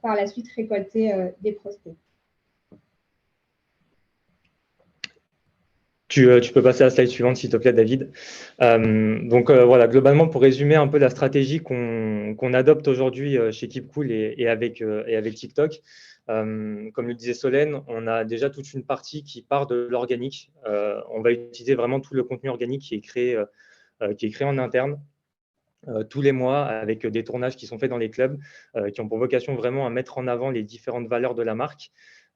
par la suite récolter des prospects. Tu peux passer à la slide suivante, s'il te plaît, David. Donc voilà, globalement, pour résumer un peu la stratégie qu'on adopte aujourd'hui chez KeepCool et avec TikTok, comme le disait Solène, on a déjà toute une partie qui part de l'organique. On va utiliser vraiment tout le contenu organique qui est créé en interne tous les mois avec des tournages qui sont faits dans les clubs, qui ont pour vocation vraiment à mettre en avant les différentes valeurs de la marque.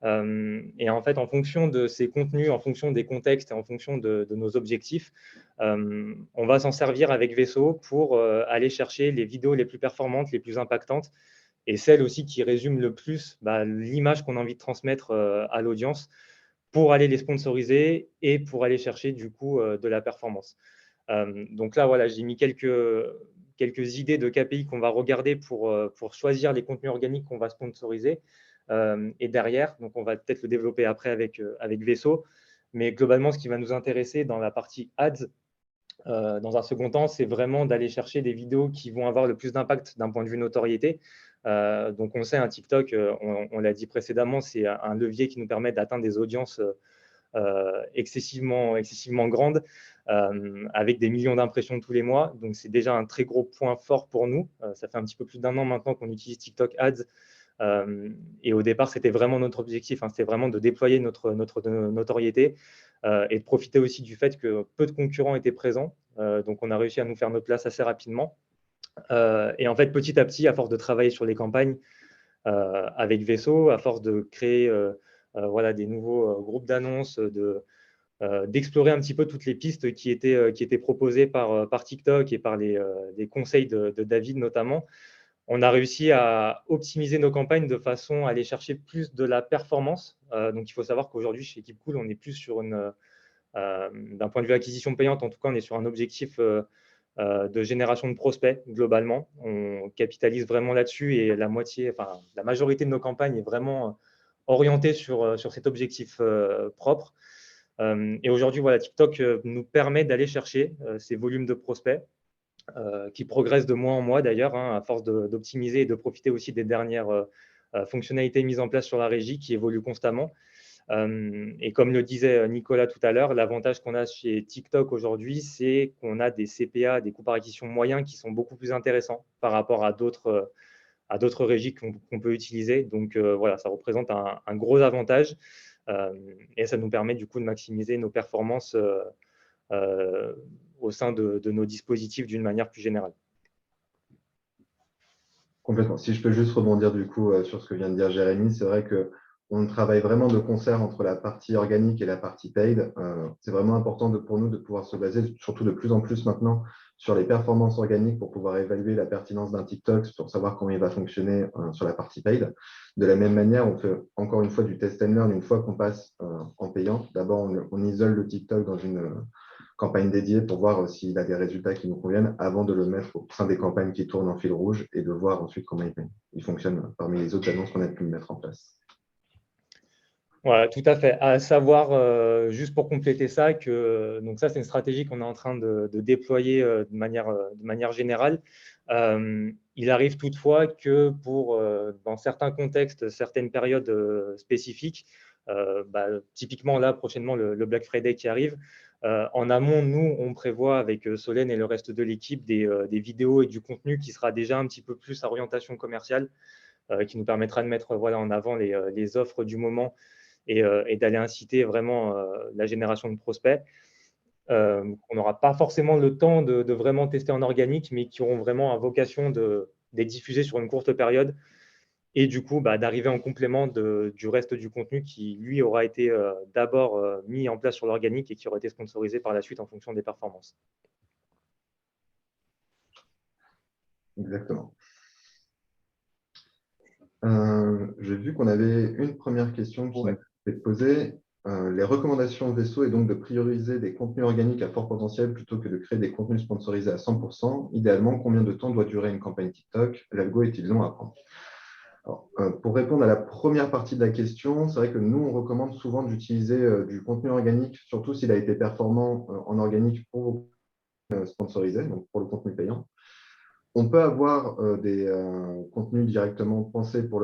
Et en fait, en fonction de ces contenus, en fonction des contextes et en fonction de nos objectifs, on va s'en servir avec Vaisseau pour aller chercher les vidéos les plus performantes, les plus impactantes et celles aussi qui résument le plus l'image qu'on a envie de transmettre à l'audience pour aller les sponsoriser et pour aller chercher du coup de la performance. Donc là, voilà, j'ai mis quelques idées de KPI qu'on va regarder pour choisir les contenus organiques qu'on va sponsoriser. Et derrière, donc on va peut-être le développer après avec Vaisseau, mais globalement, ce qui va nous intéresser dans la partie ads, dans un second temps, c'est vraiment d'aller chercher des vidéos qui vont avoir le plus d'impact d'un point de vue notoriété. Donc on sait, un TikTok, on l'a dit précédemment, c'est un levier qui nous permet d'atteindre des audiences excessivement grandes, avec des millions d'impressions tous les mois. Donc c'est déjà un très gros point fort pour nous. Ça fait un petit peu plus d'1 an maintenant qu'on utilise TikTok Ads. Et au départ, c'était vraiment notre objectif, c'était vraiment de déployer notre notoriété et de profiter aussi du fait que peu de concurrents étaient présents. Donc, on a réussi à nous faire notre place assez rapidement. Et en fait, petit à petit, à force de travailler sur les campagnes avec Vaisseau, à force de créer voilà, des nouveaux groupes d'annonces, d'explorer un petit peu toutes les pistes qui étaient proposées par TikTok et par les conseils de David notamment, on a réussi à optimiser nos campagnes de façon à aller chercher plus de la performance. Donc, il faut savoir qu'aujourd'hui, chez KeepCool, on est plus sur d'un point de vue acquisition payante, en tout cas, on est sur un objectif de génération de prospects globalement. On capitalise vraiment là-dessus et la majorité de nos campagnes est vraiment orientée sur cet objectif propre. Et aujourd'hui, voilà, TikTok nous permet d'aller chercher ces volumes de prospects qui progresse de mois en mois d'ailleurs, à force d'optimiser et de profiter aussi des dernières fonctionnalités mises en place sur la régie qui évoluent constamment. Et comme le disait Nicolas tout à l'heure, l'avantage qu'on a chez TikTok aujourd'hui, c'est qu'on a des CPA, des coûts par acquisition moyens qui sont beaucoup plus intéressants par rapport à d'autres régies qu'on peut utiliser. Donc voilà, ça représente un gros avantage et ça nous permet du coup de maximiser nos performances au sein de nos dispositifs d'une manière plus générale. Complètement. Si je peux juste rebondir du coup sur ce que vient de dire Jérémy, c'est vrai qu'on travaille vraiment de concert entre la partie organique et la partie paid. C'est vraiment important pour nous de pouvoir se baser, surtout de plus en plus maintenant, sur les performances organiques pour pouvoir évaluer la pertinence d'un TikTok, pour savoir comment il va fonctionner sur la partie paid. De la même manière, on fait encore une fois du test and learn une fois qu'on passe en payant. D'abord, on isole le TikTok dans une campagne dédiée pour voir s'il a des résultats qui nous conviennent avant de le mettre au sein des campagnes qui tournent en fil rouge et de voir ensuite comment il fonctionne parmi les autres annonces qu'on a pu mettre en place. Voilà, tout à fait. À savoir, juste pour compléter ça, que donc ça, c'est une stratégie qu'on est en train de déployer de manière générale. Il arrive toutefois que dans certains contextes, certaines périodes spécifiques, typiquement là, prochainement, le Black Friday qui arrive, en amont, nous, on prévoit avec Solène et le reste de l'équipe des vidéos et du contenu qui sera déjà un petit peu plus à orientation commerciale, qui nous permettra de mettre en avant les offres du moment et d'aller inciter vraiment la génération de prospects. On n'aura pas forcément le temps de vraiment tester en organique, mais qui auront vraiment à vocation d'être diffusés sur une courte période et du coup d'arriver en complément du reste du contenu qui, lui, aura été d'abord mis en place sur l'organique et qui aura été sponsorisé par la suite en fonction des performances. Exactement. J'ai vu qu'on avait une première question qui nous était posée. Les recommandations de Vaisseau est donc de prioriser des contenus organiques à fort potentiel plutôt que de créer des contenus sponsorisés à 100%. Idéalement, combien de temps doit durer une campagne TikTok? L'algo est-il long à apprendre? Alors, pour répondre à la première partie de la question, c'est vrai que nous, on recommande souvent d'utiliser du contenu organique, surtout s'il a été performant en organique pour vos sponsorisés, donc pour le contenu payant. On peut avoir des contenus directement pensés pour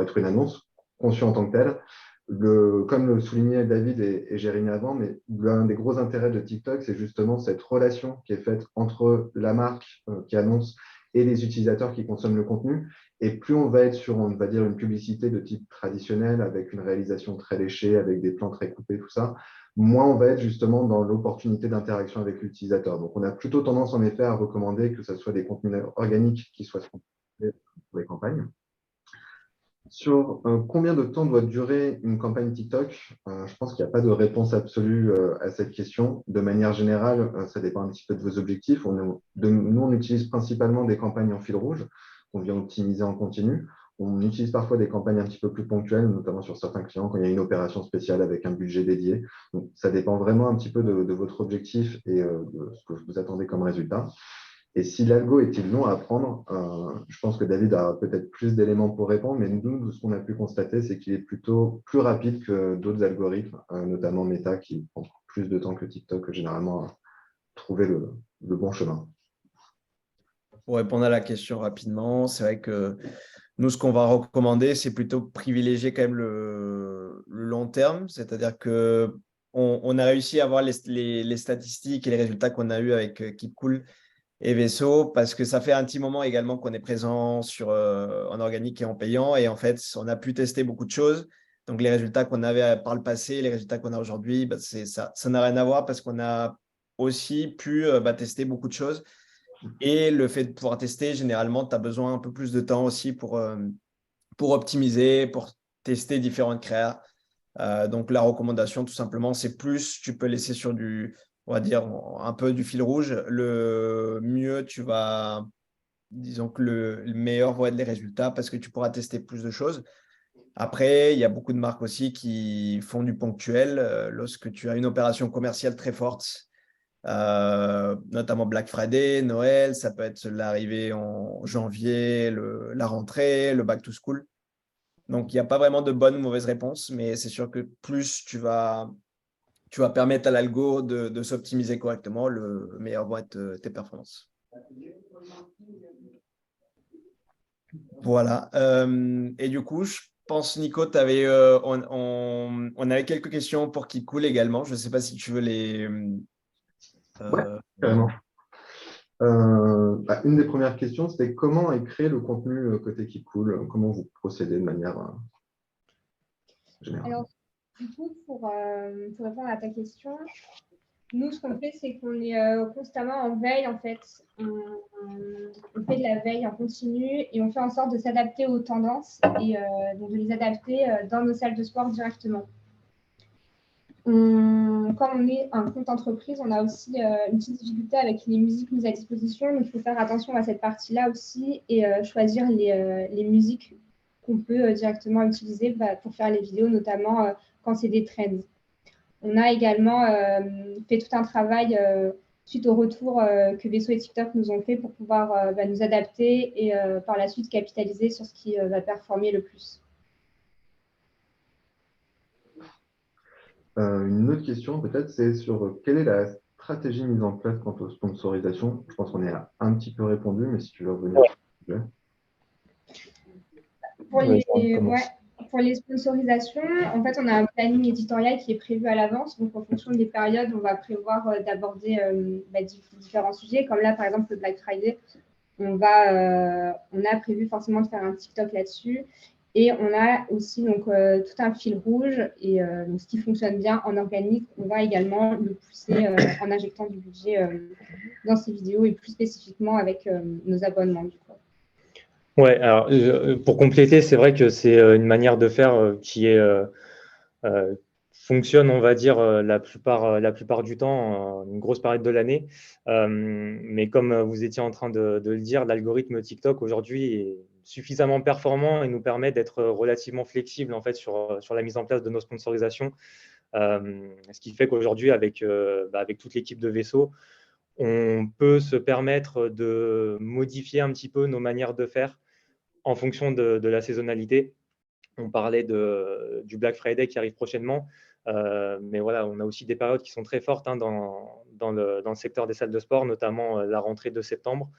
être une annonce, conçue en tant que telle. Comme le soulignait David et Jérémy avant, mais l'un des gros intérêts de TikTok, c'est justement cette relation qui est faite entre la marque qui annonce et les utilisateurs qui consomment le contenu. Et plus on va être sur, on va dire, une publicité de type traditionnel, avec une réalisation très léchée, avec des plans très coupés, tout ça, moins on va être justement dans l'opportunité d'interaction avec l'utilisateur. Donc, on a plutôt tendance, en effet, à recommander que ce soit des contenus organiques qui soient sponsorisés pour les campagnes. Sur combien de temps doit durer une campagne TikTok, je pense qu'il n'y a pas de réponse absolue à cette question. De manière générale, ça dépend un petit peu de vos objectifs. Nous, on utilise principalement des campagnes en fil rouge qu'on vient optimiser en continu. On utilise parfois des campagnes un petit peu plus ponctuelles, notamment sur certains clients, quand il y a une opération spéciale avec un budget dédié. Donc, ça dépend vraiment un petit peu de votre objectif et de ce que vous attendez comme résultat. Et si l'algo est-il long à apprendre, je pense que David a peut-être plus d'éléments pour répondre, mais nous, ce qu'on a pu constater, c'est qu'il est plutôt plus rapide que d'autres algorithmes, notamment Meta, qui prend plus de temps que TikTok, généralement, à trouver le bon chemin. Pour répondre à la question rapidement, c'est vrai que nous, ce qu'on va recommander, c'est plutôt privilégier quand même le long terme, c'est-à-dire que on a réussi à avoir les statistiques et les résultats qu'on a eu avec KeepCool et Vaisseau, parce que ça fait un petit moment également qu'on est présent en organique et en payant, et en fait, on a pu tester beaucoup de choses. Donc, les résultats qu'on avait par le passé, les résultats qu'on a aujourd'hui, ça n'a rien à voir parce qu'on a aussi pu tester beaucoup de choses. Et le fait de pouvoir tester, généralement, tu as besoin un peu plus de temps aussi pour optimiser, pour tester différentes créas. Donc, la recommandation, tout simplement, c'est plus tu peux laisser sur on va dire, un peu du fil rouge, le mieux disons que le meilleur vont être les résultats parce que tu pourras tester plus de choses. Après, il y a beaucoup de marques aussi qui font du ponctuel. Lorsque tu as une opération commerciale très forte, notamment Black Friday, Noël, ça peut être l'arrivée en janvier, la rentrée, le back to school. Donc, il n'y a pas vraiment de bonne ou mauvaise réponse, mais c'est sûr que plus tu vas permettre à l'algo de s'optimiser correctement, le meilleur vont être tes performances. Voilà. Et du coup, je pense, Nico, on avait quelques questions pour KeepCool également. Je ne sais pas si tu veux les… Ouais, carrément. Une des premières questions, c'était comment est créé le contenu côté KeepCool? Comment vous procédez de manière générale? Alors, du coup, pour répondre à ta question, nous, ce qu'on fait, c'est qu'on est constamment en veille, en fait. On fait de la veille en continu et on fait en sorte de s'adapter aux tendances et donc de les adapter dans nos salles de sport directement. Comme on est un compte entreprise, on a aussi une petite difficulté avec les musiques mises à disposition. Donc, il faut faire attention à cette partie-là aussi et choisir les musiques qu'on peut directement utiliser pour faire les vidéos, notamment quand c'est des trends. On a également fait tout un travail suite au retour que Vaisseau et TikTok nous ont fait pour pouvoir nous adapter et par la suite capitaliser sur ce qui va performer le plus. Une autre question, peut-être, c'est sur quelle est la stratégie mise en place quant aux sponsorisations. Je pense qu'on est un petit peu répondu, mais si tu veux revenir sur le sujet. Pour les sponsorisations, en fait, on a un planning éditorial qui est prévu à l'avance. Donc, en fonction des périodes, on va prévoir d'aborder différents sujets. Comme là, par exemple, le Black Friday, on a prévu forcément de faire un TikTok là-dessus. Et on a aussi donc, tout un fil rouge. Et donc, ce qui fonctionne bien en organique, on va également le pousser en injectant du budget dans ces vidéos et plus spécifiquement avec nos abonnements. Du coup. Ouais, alors pour compléter, c'est vrai que c'est une manière de faire qui fonctionne, on va dire, la plupart du temps, une grosse période de l'année. Mais comme vous étiez en train de le dire, l'algorithme TikTok aujourd'hui est suffisamment performant et nous permet d'être relativement flexible en fait sur la mise en place de nos sponsorisations. Ce qui fait qu'aujourd'hui, avec toute l'équipe de Vaisseau, on peut se permettre de modifier un petit peu nos manières de faire en fonction de la saisonnalité. On parlait du Black Friday qui arrive prochainement. Mais voilà, on a aussi des périodes qui sont très fortes dans le secteur des salles de sport, notamment la rentrée de septembre,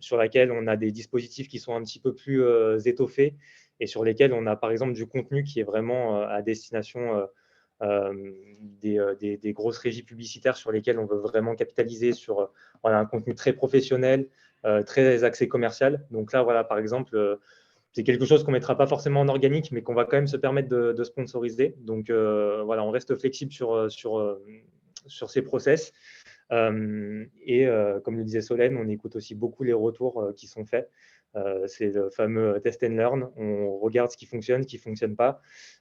sur laquelle on a des dispositifs qui sont un petit peu plus étoffés et sur lesquels on a par exemple du contenu qui est vraiment à destination des grosses régies publicitaires sur lesquelles on veut vraiment capitaliser sur voilà, un contenu très professionnel, très axé commercial. Donc là, voilà, par exemple, c'est quelque chose qu'on ne mettra pas forcément en organique, mais qu'on va quand même se permettre de sponsoriser. Donc voilà, on reste flexible sur ces process. Et comme le disait Solène, on écoute aussi beaucoup les retours qui sont faits. C'est le fameux test and learn. On regarde ce qui ne fonctionne pas.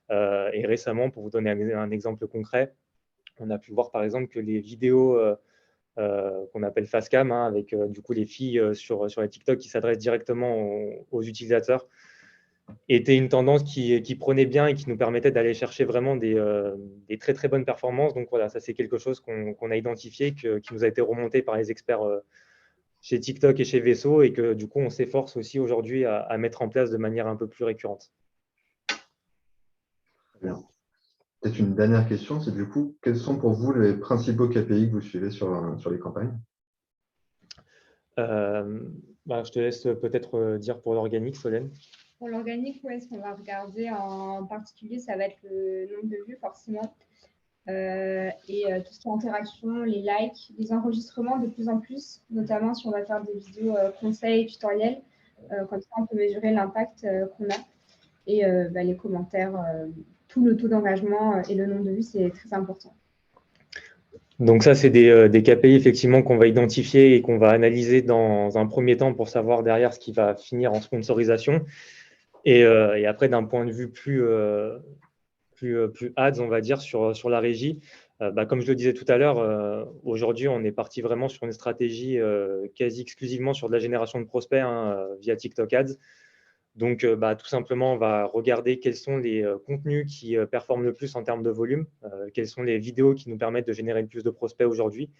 Et récemment, pour vous donner un exemple concret, on a pu voir par exemple que les vidéos qu'on appelle face cam, avec du coup les filles sur les TikTok qui s'adressent directement aux utilisateurs, était une tendance qui prenait bien et qui nous permettait d'aller chercher vraiment des très très bonnes performances. Donc voilà, ça c'est quelque chose qu'on a identifié, qui nous a été remonté par les experts chez TikTok et chez Vesso, et que du coup on s'efforce aussi aujourd'hui à mettre en place de manière un peu plus récurrente. Bien. Peut-être une dernière question, c'est du coup, quels sont pour vous les principaux KPI que vous suivez sur les campagnes? Je te laisse peut-être dire pour l'organique, Solène. Pour l'organique, ce qu'on va regarder en particulier, ça va être le nombre de vues, forcément. Et tout ce qui est interaction, les likes, les enregistrements de plus en plus, notamment si on va faire des vidéos conseils, tutoriels. Comme ça, on peut mesurer l'impact qu'on a. Et les commentaires, tout le taux d'engagement et le nombre de vues, c'est très important. Donc ça, c'est des KPI effectivement qu'on va identifier et qu'on va analyser dans un premier temps pour savoir derrière ce qui va finir en sponsorisation. Et après, d'un point de vue plus ads, on va dire, sur la régie, comme je le disais tout à l'heure, aujourd'hui, on est parti vraiment sur une stratégie quasi exclusivement sur de la génération de prospects via TikTok Ads. Donc, tout simplement, on va regarder quels sont les contenus qui performent le plus en termes de volume, quelles sont les vidéos qui nous permettent de générer le plus de prospects aujourd'hui,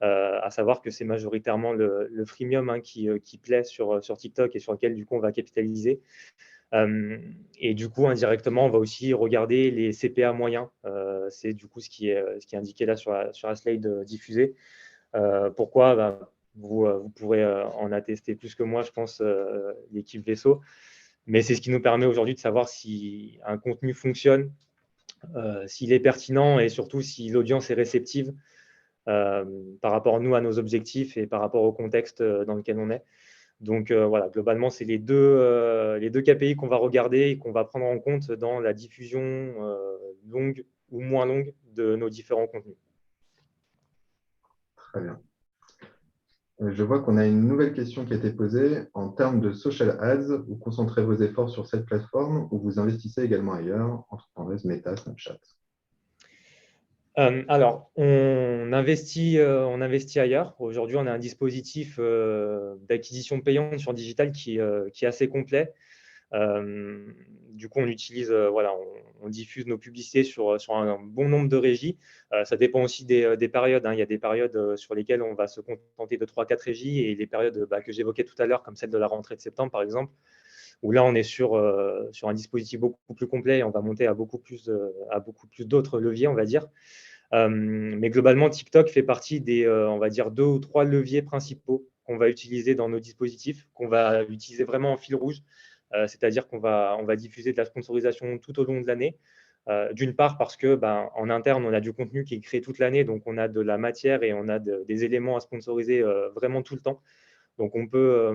à savoir que c'est majoritairement le freemium qui plaît sur TikTok et sur lequel, du coup, on va capitaliser. Et du coup, indirectement, on va aussi regarder les CPA moyens. C'est du coup ce qui est indiqué là sur la slide diffusée. Pourquoi vous pourrez en attester plus que moi, je pense, l'équipe Vesso. Mais c'est ce qui nous permet aujourd'hui de savoir si un contenu fonctionne, s'il est pertinent et surtout si l'audience est réceptive par rapport à nos objectifs et par rapport au contexte dans lequel on est. Donc voilà, globalement, c'est les deux KPI qu'on va regarder et qu'on va prendre en compte dans la diffusion longue ou moins longue de nos différents contenus. Très bien. Je vois qu'on a une nouvelle question qui a été posée. En termes de social ads, vous concentrez vos efforts sur cette plateforme ou vous investissez également ailleurs, entre parenthèses Meta, Snapchat? Alors, on investit ailleurs. Aujourd'hui, on a un dispositif d'acquisition payante sur digital qui est assez complet. Du coup, on utilise, on diffuse nos publicités sur un bon nombre de régies. Ça dépend aussi des périodes. Il y a des périodes sur lesquelles on va se contenter de 3-4 régies et les périodes que j'évoquais tout à l'heure, comme celle de la rentrée de septembre, par exemple, où là, on est sur un dispositif beaucoup plus complet et on va monter à beaucoup plus d'autres leviers, on va dire. Mais globalement, TikTok fait partie des, on va dire, 2 ou 3 leviers principaux qu'on va utiliser dans nos dispositifs, qu'on va utiliser vraiment en fil rouge. C'est-à-dire qu'on va diffuser de la sponsorisation tout au long de l'année. D'une part parce que en interne, on a du contenu qui est créé toute l'année, donc on a de la matière et on a des éléments à sponsoriser vraiment tout le temps. Donc on peut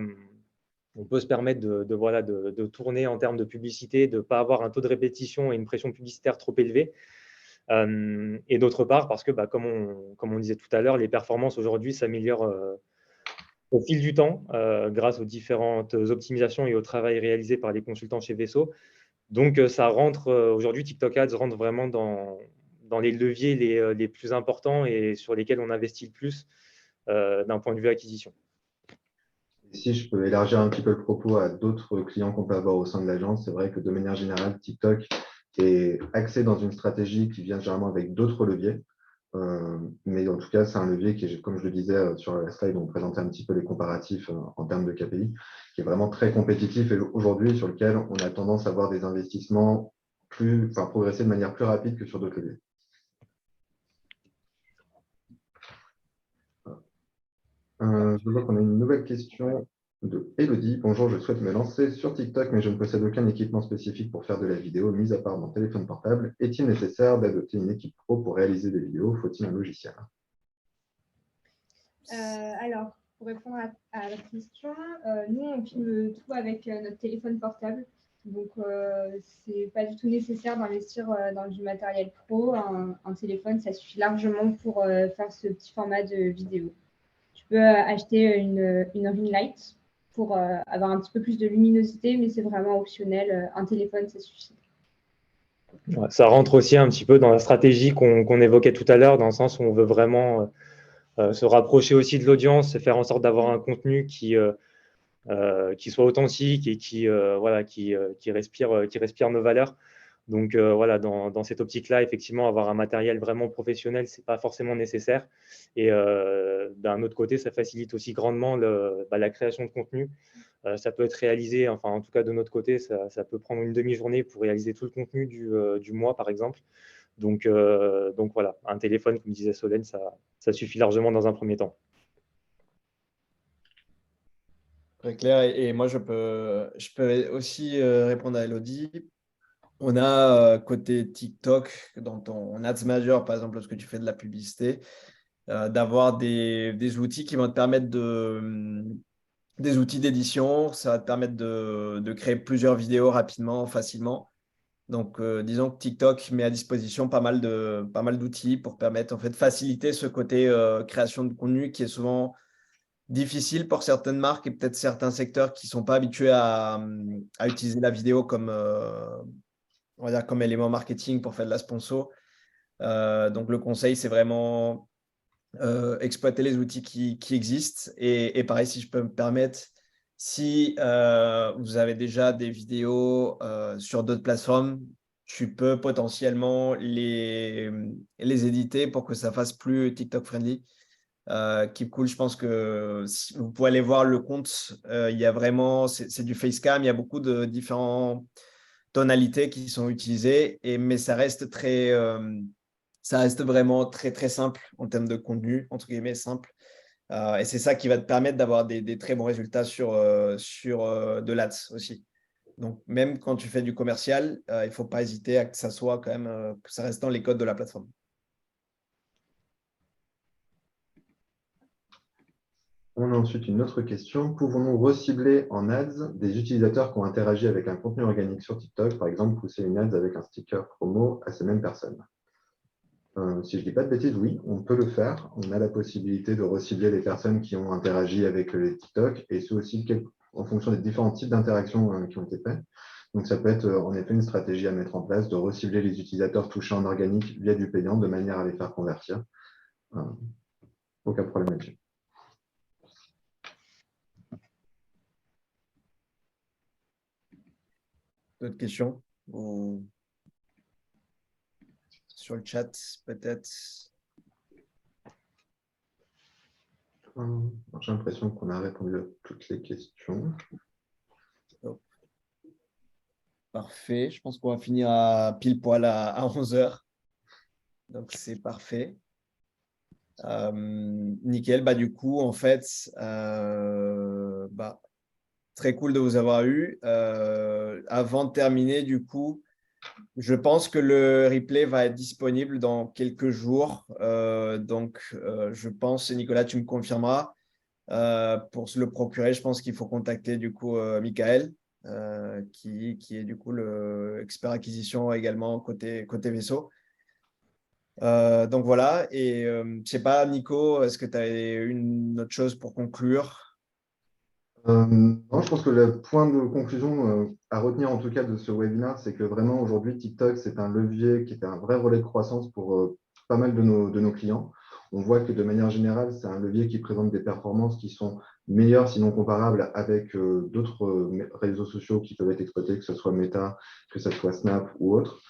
se permettre de tourner en termes de publicité, de ne pas avoir un taux de répétition et une pression publicitaire trop élevée. Et d'autre part, parce que comme on disait tout à l'heure, les performances aujourd'hui s'améliorent au fil du temps grâce aux différentes optimisations et au travail réalisé par les consultants chez Vesso. Donc, ça rentre aujourd'hui, TikTok Ads rentre vraiment dans les leviers les plus importants et sur lesquels on investit le plus d'un point de vue acquisition. Si je peux élargir un petit peu le propos à d'autres clients qu'on peut avoir au sein de l'agence, c'est vrai que de manière générale, TikTok est axé dans une stratégie qui vient généralement avec d'autres leviers. Mais en tout cas, c'est un levier qui est, comme je le disais sur la slide, on présentait un petit peu les comparatifs en termes de KPI, qui est vraiment très compétitif et aujourd'hui sur lequel on a tendance à avoir des investissements progresser de manière plus rapide que sur d'autres leviers. Je vois qu'on a une nouvelle question de Elodie. Bonjour, je souhaite me lancer sur TikTok, mais je ne possède aucun équipement spécifique pour faire de la vidéo, mis à part mon téléphone portable. Est-il nécessaire d'adopter une équipe pro pour réaliser des vidéos? Faut-il un logiciel? Alors, pour répondre à la question, nous, on filme tout avec notre téléphone portable. Donc, c'est pas du tout nécessaire d'investir dans du matériel pro. Un téléphone, ça suffit largement pour faire ce petit format de vidéo. Tu peux acheter une ring light pour avoir un petit peu plus de luminosité, mais c'est vraiment optionnel. Un téléphone, ça suffit. Ouais, ça rentre aussi un petit peu dans la stratégie qu'on évoquait tout à l'heure, dans le sens où on veut vraiment se rapprocher aussi de l'audience, faire en sorte d'avoir un contenu qui soit authentique et voilà, qui respire nos valeurs. Donc voilà, dans cette optique-là, effectivement, avoir un matériel vraiment professionnel, c'est pas forcément nécessaire. Et d'un autre côté, ça facilite aussi grandement la création de contenu. Ça peut être réalisé, enfin en tout cas de notre côté, ça peut prendre une demi-journée pour réaliser tout le contenu du mois, par exemple. Donc voilà, un téléphone, comme disait Solène, ça suffit largement dans un premier temps. Très clair. Et moi, je peux aussi répondre à Elodie. On a côté TikTok, dans ton Ads Manager, par exemple, lorsque tu fais de la publicité, d'avoir des outils qui vont te permettre des outils d'édition. Ça va te permettre de créer plusieurs vidéos rapidement, facilement. Donc, disons que TikTok met à disposition pas mal d'outils pour permettre, en fait, de faciliter ce côté création de contenu qui est souvent difficile pour certaines marques et peut-être certains secteurs qui ne sont pas habitués à utiliser la vidéo comme, on va dire, comme élément marketing pour faire de la sponsor. Donc, le conseil, c'est vraiment exploiter les outils qui existent. Et pareil, si je peux me permettre, si vous avez déjà des vidéos sur d'autres plateformes, tu peux potentiellement les éditer pour que ça fasse plus TikTok friendly. Keep Cool, je pense que vous pouvez aller voir le compte. Il y a vraiment, c'est du facecam, il y a beaucoup de différentes tonalités qui sont utilisées, mais ça reste vraiment très très simple en termes de contenu, entre guillemets simple. Et c'est ça qui va te permettre d'avoir des très bons résultats sur de l'ADS aussi. Donc même quand tu fais du commercial, il ne faut pas hésiter à que ça soit quand même, que ça reste dans les codes de la plateforme. On a ensuite une autre question. Pouvons-nous recibler en ads des utilisateurs qui ont interagi avec un contenu organique sur TikTok, par exemple pousser une ads avec un sticker promo à ces mêmes personnes? Si je ne dis pas de bêtises, oui, on peut le faire. On a la possibilité de recibler les personnes qui ont interagi avec les TikTok et c'est aussi en fonction des différents types d'interactions qui ont été faites. Donc, ça peut être en effet une stratégie à mettre en place de recibler les utilisateurs touchés en organique via du payant de manière à les faire convertir. Aucun problème là-dessus. D'autres questions sur le chat, peut-être? J'ai l'impression qu'on a répondu à toutes les questions. Parfait. Je pense qu'on va finir à pile poil à 11 heures. Donc, c'est parfait. Nickel. Du coup, en fait, très cool de vous avoir eu. Avant de terminer, du coup, je pense que le replay va être disponible dans quelques jours. Je pense, et Nicolas, tu me confirmeras, pour se le procurer, je pense qu'il faut contacter du coup Michael, qui est du coup le expert acquisition également côté vaisseau. Donc voilà, et je ne sais pas, Nico, est-ce que tu as une autre chose pour conclure? Non, je pense que le point de conclusion à retenir en tout cas de ce webinaire, c'est que vraiment aujourd'hui, TikTok, c'est un levier qui est un vrai relais de croissance pour pas mal de nos clients. On voit que de manière générale, c'est un levier qui présente des performances qui sont meilleures, sinon comparables, avec d'autres réseaux sociaux qui peuvent être exploités, que ce soit Meta, que ce soit Snap ou autre.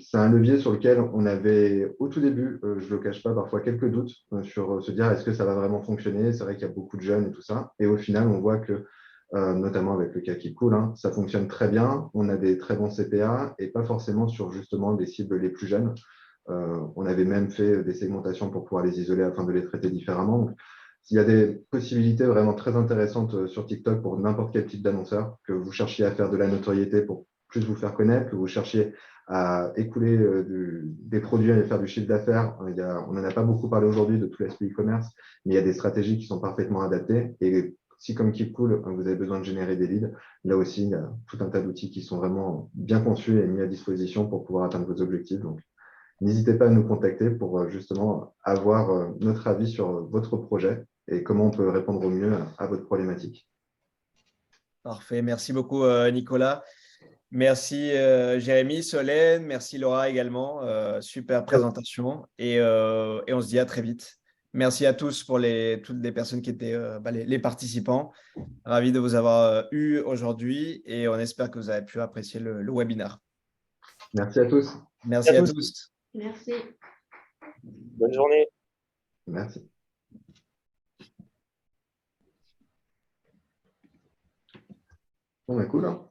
C'est un levier sur lequel on avait au tout début, je ne le cache pas, parfois quelques doutes sur se dire est-ce que ça va vraiment fonctionner. C'est vrai qu'il y a beaucoup de jeunes et tout ça. Et au final, on voit que, notamment avec le cas Keep Cool, ça fonctionne très bien. On a des très bons CPA et pas forcément sur justement les cibles les plus jeunes. On avait même fait des segmentations pour pouvoir les isoler afin de les traiter différemment. Donc, Il y a des possibilités vraiment très intéressantes sur TikTok pour n'importe quel type d'annonceur, que vous cherchiez à faire de la notoriété pour plus vous faire connaître, que vous cherchiez à écouler des produits et faire du chiffre d'affaires. On n'en a pas beaucoup parlé aujourd'hui de tout l'aspect e-commerce, mais il y a des stratégies qui sont parfaitement adaptées. Et si, comme Keepcool, vous avez besoin de générer des leads, là aussi, il y a tout un tas d'outils qui sont vraiment bien conçus et mis à disposition pour pouvoir atteindre vos objectifs. Donc, n'hésitez pas à nous contacter pour justement avoir notre avis sur votre projet et comment on peut répondre au mieux à votre problématique. Parfait. Merci beaucoup, Nicolas. Merci, Jérémy, Solène. Merci, Laura, également. Super présentation. Et on se dit à très vite. Merci à tous pour toutes les personnes qui étaient les participants. Ravi de vous avoir eu aujourd'hui et on espère que vous avez pu apprécier le webinaire. Merci à tous. Merci à tous. Merci. Bonne journée. Merci. Bon, bah, cool, hein.